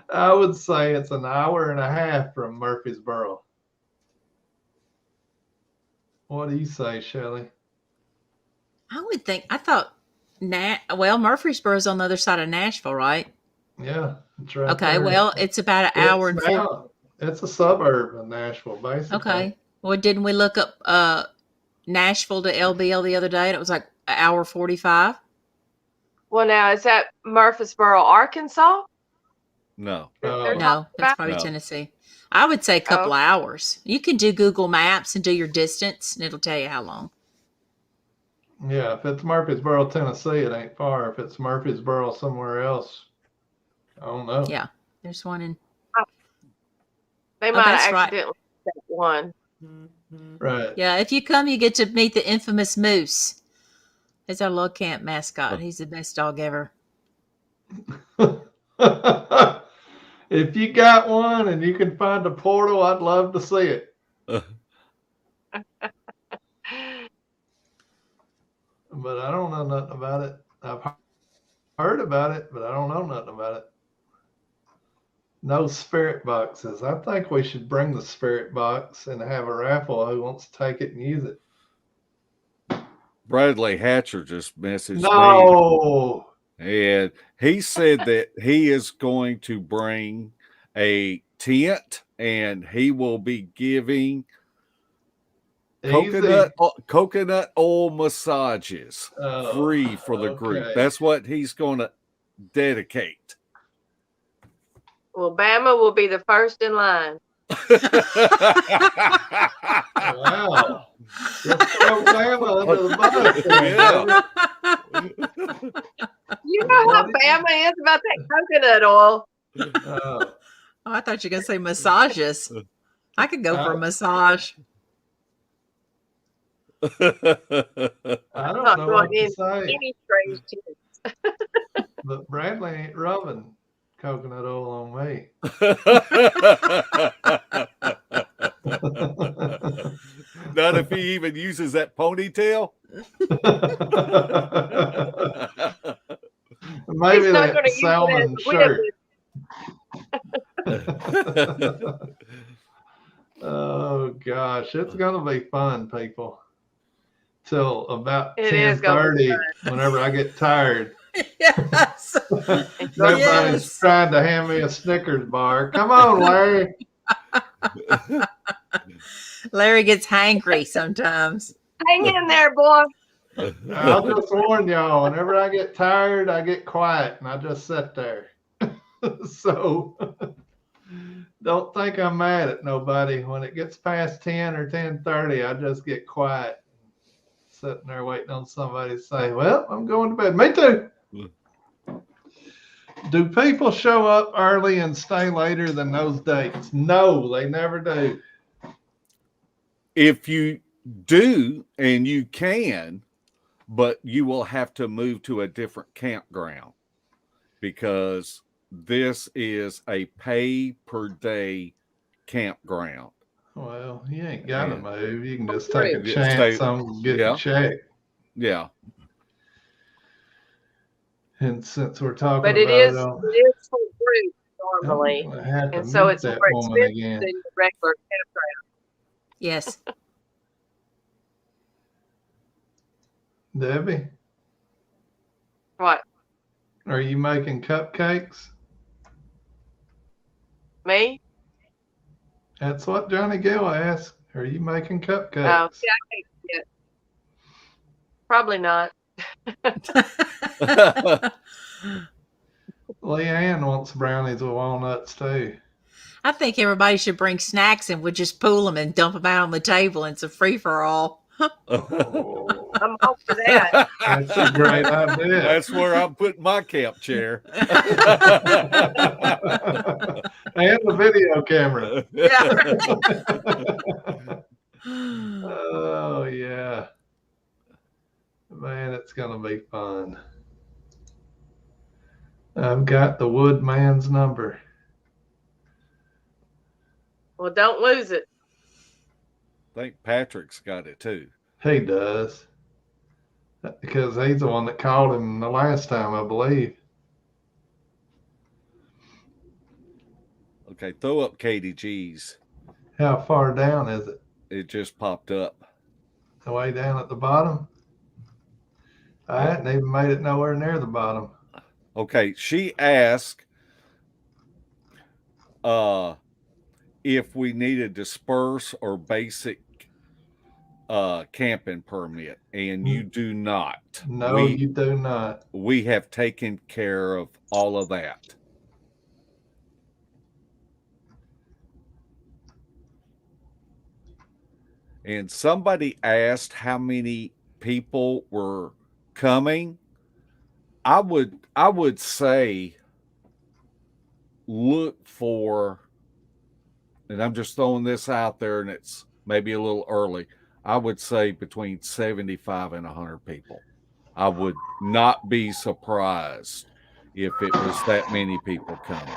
I would say it's an hour and a half from Murfreesboro. What do you say, Shelley? I thought, Murfreesboro's on the other side of Nashville, right? Yeah, it's right Okay, there. well, it's about an hour and 40. It's a suburb of Nashville, basically. Okay. Well, didn't we look up Nashville to LBL the other day? And it was like an hour 45. Well, now is that Murfreesboro, Arkansas? No. No, that's probably Tennessee. I would say a couple of hours. You can do Google Maps and do your distance, and it'll tell you how long. Yeah, if it's Murfreesboro, Tennessee, it ain't far. If it's Murfreesboro somewhere else, I don't know. Yeah, there's one in. They might have accidentally said one. Right. Yeah, if you come, you get to meet the infamous Moose. He's our log camp mascot. He's the best dog ever. If you got one and you can find a portal, I'd love to see it. But I don't know nothing about it. I've heard about it, but I don't know nothing about it. No spirit boxes. I think we should bring the spirit box and have a raffle. Who wants to take it and use it? Bradley Hatcher just messaged me. And he said that he is going to bring a tent and he will be giving coconut oil massages free for the group. That's what he's going to dedicate. Well, Bama will be the first in line. Wow. Let's throw Bama under the bus. You know how Bama is about that coconut oil. I thought you were going to say massages. I could go for a massage. I don't know what to say. Any strange tips. But Bradley ain't rubbing coconut oil on me. Not if he even uses that ponytail. Maybe that salmon shirt. Oh gosh, it's gonna be fun, people. Till about 10:30, whenever I get tired. Yes. Everybody's trying to hand me a Snickers bar. Come on, Larry. Larry gets hangry sometimes. Hang in there, boy. I'll just warn y'all, whenever I get tired, I get quiet and I just sit there. So don't think I'm mad at nobody. When it gets past 10 or 10:30, I just get quiet, sitting there waiting on somebody to say, well, I'm going to bed. Me too. Do people show up early and stay later than those dates? No, they never do. If you do, and you can, but you will have to move to a different campground, because this is a pay per day campground. Well, you ain't got to move. You can just take a chance on getting a check. Yeah. And since we're talking but it is for group normally, and so it's more expensive than the regular campground. Yes. Debbie? What? Are you making cupcakes? Me? That's what Johnny Gill asked. Are you making cupcakes? Oh, yeah, I can't yet. Probably not. Leanne wants brownies with walnuts too. I think everybody should bring snacks and we'll just pool them and dump them out on the table. And it's a free for all. Oh, I'm all for that. that's a great idea. That's where I'm putting my camp chair. And the video camera. Yeah. Oh yeah. Man, it's gonna be fun. I've got the woodman's number. Well, don't lose it. I think Patrick's got it too. He does. Because he's the one that called him the last time, I believe. Okay, throw up KDG's. How far down is it? It just popped up. Way down at the bottom? I hadn't even made it nowhere near the bottom. Okay, she asked if we need a disperse or basic camping permit, and you do not. No, you do not. We have taken care of all of that. And somebody asked how many people were coming. I would say look for, and I'm just throwing this out there and it's maybe a little early, I would say between 75 and 100 people. I would not be surprised if it was that many people coming.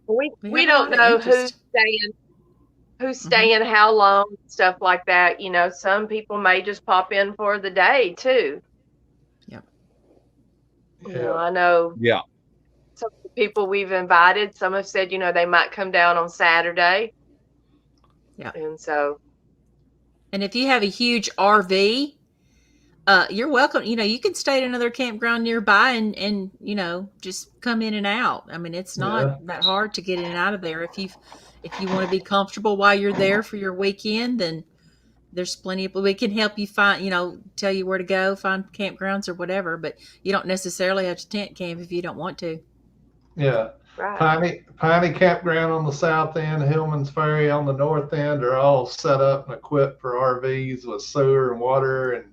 We don't know who's staying how long, stuff like that. You know, some people may just pop in for the day too. Yep. You know, I know. Yeah. Some of the people we've invited, some have said, you know, they might come down on Saturday. Yeah. And so. And if you have a huge RV, you're welcome. You know, you can stay at another campground nearby and you know, just come in and out. I mean, it's not that hard to get in and out of there. If you want to be comfortable while you're there for your weekend, then there's plenty of, we can help you find, you know, tell you where to go, find campgrounds or whatever, but you don't necessarily have to tent camp if you don't want to. Yeah. Right. Piney Campground on the south end, Hillman's Ferry on the north end are all set up and equipped for RVs with sewer and water and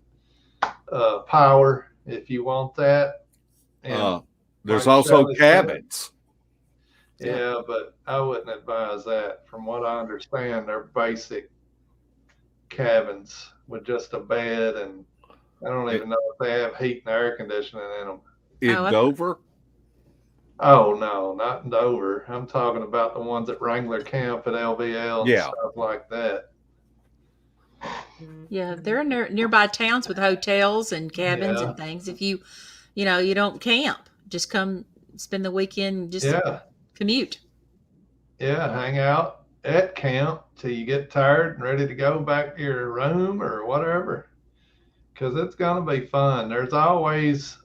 power if you want that. And there's also cabins. Yeah, but I wouldn't advise that. From what I understand, they're basic cabins with just a bed, and I don't even know if they have heat and air conditioning in them. In Dover? Oh, no, not in Dover. I'm talking about the ones at Wrangler Camp at LVL and stuff like that. Yeah, there are nearby towns with hotels and cabins and things. If you know, you don't camp, just come spend the weekend, just commute. Yeah, hang out at camp till you get tired and ready to go back to your room or whatever. Because it's going to be fun. There's always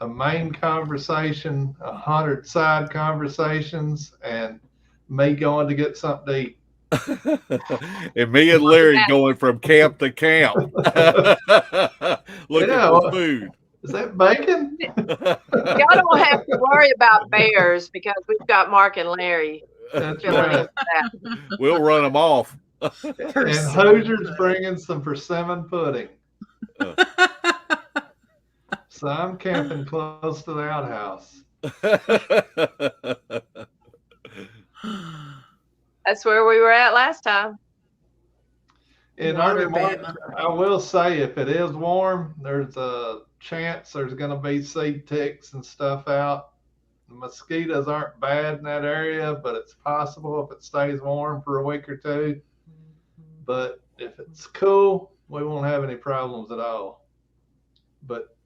a main conversation, 100 side conversations, and me going to get something to eat. And me and Larry going from camp to camp looking for food. Is that bacon? Y'all don't have to worry about bears because we've got Mark and Larry. That's right. We'll run them off. And Hoosier's bringing some persimmon pudding. So I'm camping close to the outhouse. That's where we were at last time. I will say, if it is warm, there's a chance there's going to be seed ticks and stuff out. The mosquitoes aren't bad in that area, but it's possible if it stays warm for a week or two. But if it's cool, we won't have any problems at all. But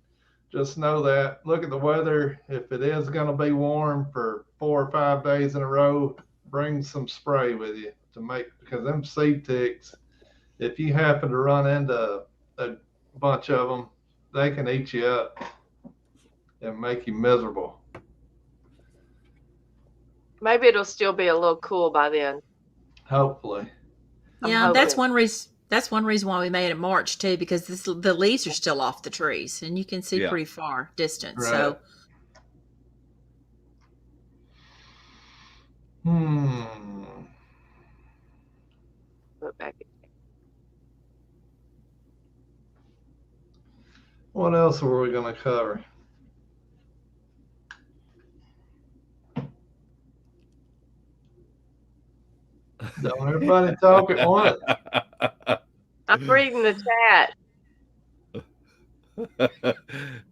just know that, look at the weather. If it is going to be warm for 4 or 5 days in a row, bring some spray with you because them seed ticks, if you happen to run into a bunch of them, they can eat you up and make you miserable. Maybe it'll still be a little cool by then. Hopefully. Yeah, that's one That's one reason why we made it March too, because the leaves are still off the trees and you can see Yeah. pretty far distance. Right. So Put back. What else were we going to cover? Don't everybody talk at once. I'm reading the chat.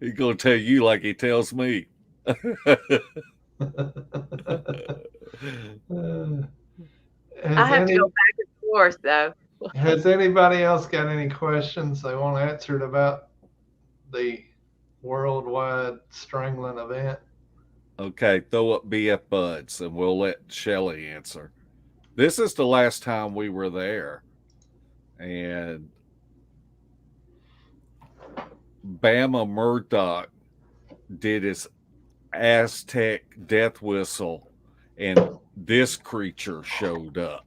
He's gonna tell you like he tells me. I have to go back and forth though. Has anybody else got any questions they want answered about the worldwide strangling event? Okay, throw up BF Buds and we'll let Shelly answer. This is the last time we were there. And Bama Murdoch did his Aztec death whistle, and this creature showed up.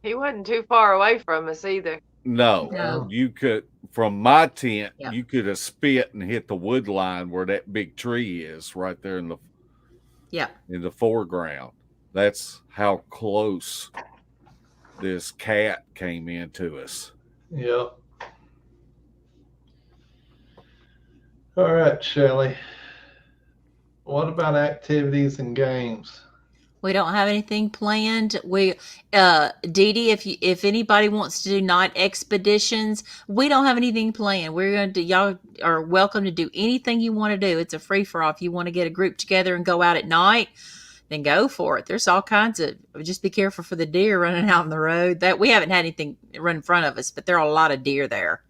He wasn't too far away from us either. No, you could, from my tent, Yeah. you could have spit and hit the wood line where that big tree is right there in the foreground. That's how close this cat came into us. Yep. All right, Shelly. What about activities and games? we don't have anything planned. We, Dee Dee, if anybody wants to do night expeditions, we don't have anything planned. We're going to, y'all are welcome to do anything you want to do. It's a free for all. If you want to get a group together and go out at night, then go for it. There's all kinds of, just be careful for the deer running out on the road. That we haven't had anything run in front of us, but there are a lot of deer there.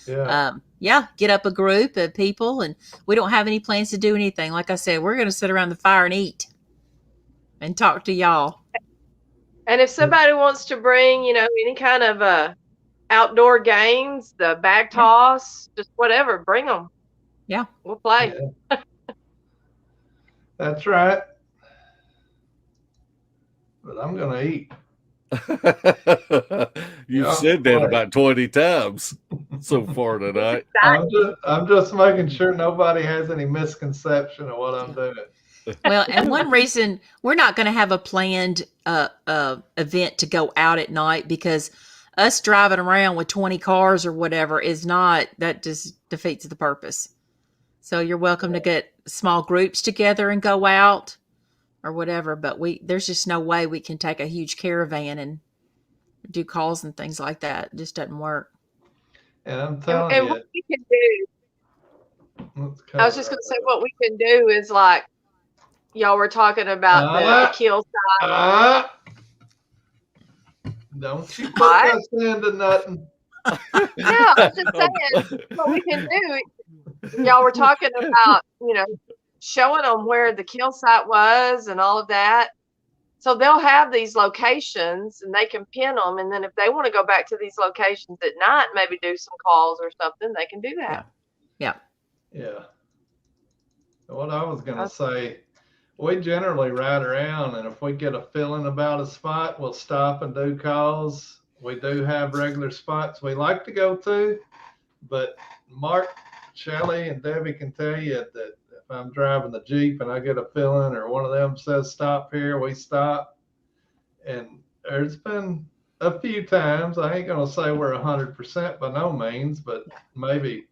Yeah. Get up a group of people, and we don't have any plans to do anything. Like I said, we're going to sit around the fire and eat and talk to y'all. And if somebody wants to bring, any kind of outdoor games, the bag toss, just whatever, bring them. Yeah. We'll play. Yeah. That's right. But I'm going to eat. You've said that about 20 times so far tonight. I'm just making sure nobody has any misconception of what I'm doing. Well, and one reason we're not going to have a planned event to go out at night, because us driving around with 20 cars or whatever that just defeats the purpose. So you're welcome to get small groups together and go out or whatever, but there's just no way we can take a huge caravan and do calls and things like that. It just doesn't work. And I'm telling and you, what we can do, I was just going to say, what we can do is like, y'all were talking about the kill side. Don't you put that into nothing. Yeah, I'm just saying, what we can do, y'all were talking about, showing them where the kill site was and all of that. So they'll have these locations and they can pin them. And then if they want to go back to these locations at night, maybe do some calls or something, they can do that. Yeah. What I was going to say, we generally ride around, and if we get a feeling about a spot, we'll stop and do calls. We do have regular spots we like to go to, but Mark, Shelly, and Debbie can tell you that if I'm driving the Jeep and I get a feeling, or one of them says stop here, we stop. And there's been a few times, I ain't going to say we're 100% by no means, but maybe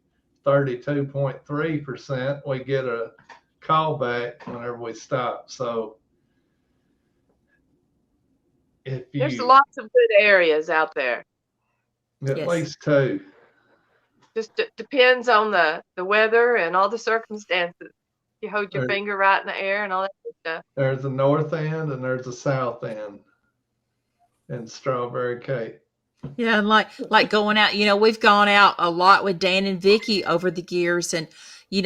32.3% we get a call back whenever we stop. So there's lots of good areas out there. At least two. Just depends on the weather and all the circumstances. You hold your finger right in the air and all that good stuff. There's a north end and there's a south end in Strawberry Cape. Yeah, and like going out, we've gone out a lot with Dan and Vicky over the years, and you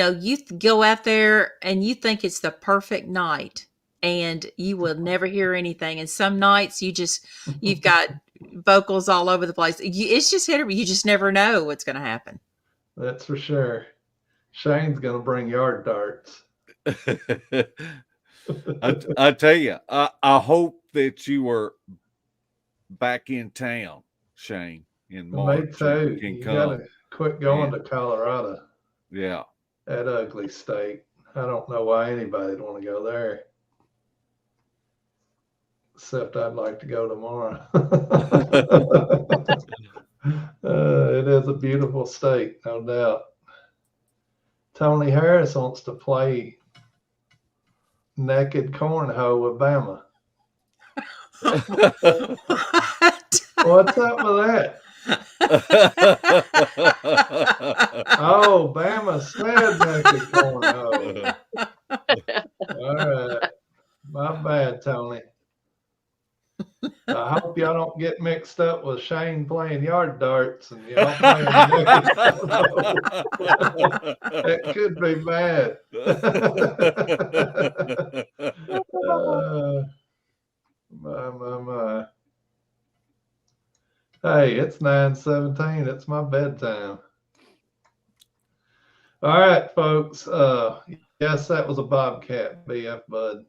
go out there and you think it's the perfect night, and you will never hear anything. And some nights you've got vocals all over the place. It's just you just never know what's going to happen. That's for sure. Shane's going to bring yard darts. I tell you, I hope that you were back in town, Shane, in Me March. too. Can You come. gotta quit going And- to Colorado. Yeah. That ugly state. I don't know why anybody'd want to go there. Except I'd like to go tomorrow. It is a beautiful state, no doubt. Tony Harris wants to play naked cornhole with Bama. What's up with that? Oh, Bama said naked cornhole. All right. My bad, Tony. I hope y'all don't get mixed up with Shane playing yard darts and y'all playing naked cornhole. It could be bad. My. Hey, it's 9:17. It's my bedtime. All right, folks. Yes, that was a bobcat, BF Bud.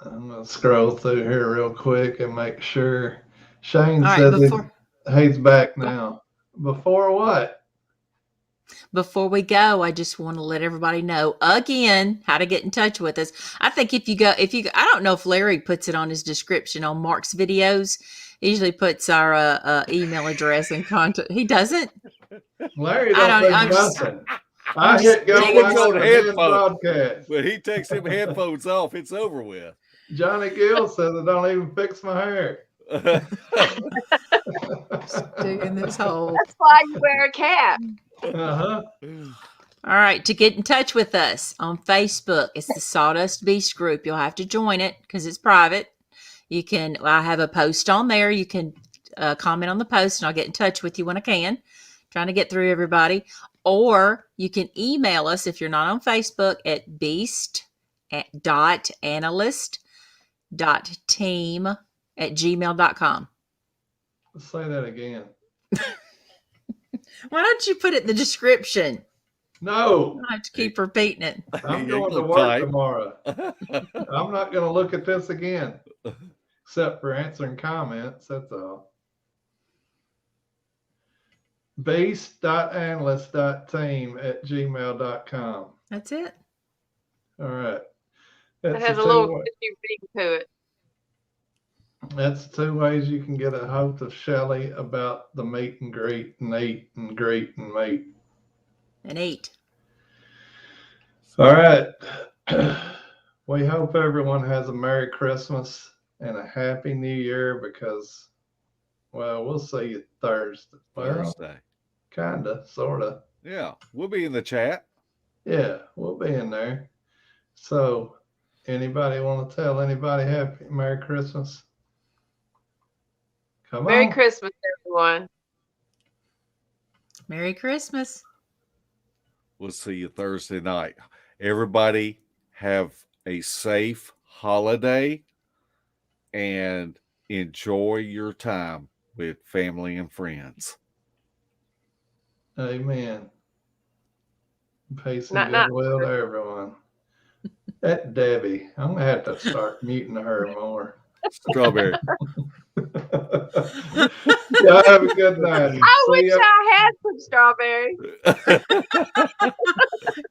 I'm gonna scroll through here real quick and make sure. Shane All right, said he's back now. Before what? Before we go, I just want to let everybody know again how to get in touch with us. I think if you go, I don't know if Larry puts it on his description on Mark's videos. He usually puts our email address and contact. He doesn't. Larry I don't don't. do nothing. I hit go He puts on on headphones. headphones. When he takes them headphones off, it's over with. Johnny Gill says I don't even fix my hair. Digging this hole. That's why you wear a cap. Uh-huh. All right, to get in touch with us on Facebook, it's the Sawdust Beast group. You'll have to join it because it's private. I have a post on there. You can comment on the post and I'll get in touch with you when I can. Trying to get through everybody. Or you can email us if you're not on Facebook at beast.analyst.team@gmail.com. Let's say that again. Why don't you put it in the description? No. I have to keep repeating it. I'm going to work tomorrow. I'm not going to look at this again, except for answering comments. That's all. Beast.analyst.team@gmail.com. That's it. All right. It has a little ring to it. That's 2 ways you can get a hold of Shelley about the meet and greet and eat and greet and meet. And eat. All right. We hope everyone has a Merry Christmas and a Happy New Year because, well, we'll see you Thursday. Thursday. Kind of, sort of. Yeah, we'll be in the chat. Yeah, we'll be in there. So, anybody want to tell anybody Merry Christmas? Come on. Merry Christmas, everyone. Merry Christmas. We'll see you Thursday night. Everybody have a safe holiday and enjoy your time with family and friends. Amen. Peace and goodwill to everyone. That Debbie, I'm going to have to start muting her more. Strawberry. Y'all have a good night. I wish I had some strawberries.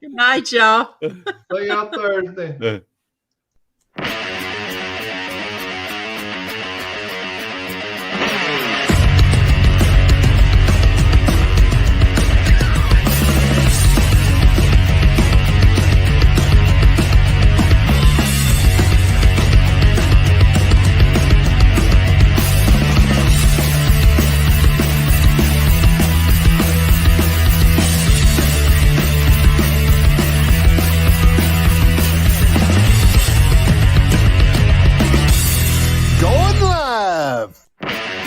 Good night, y'all. See y'all Thursday.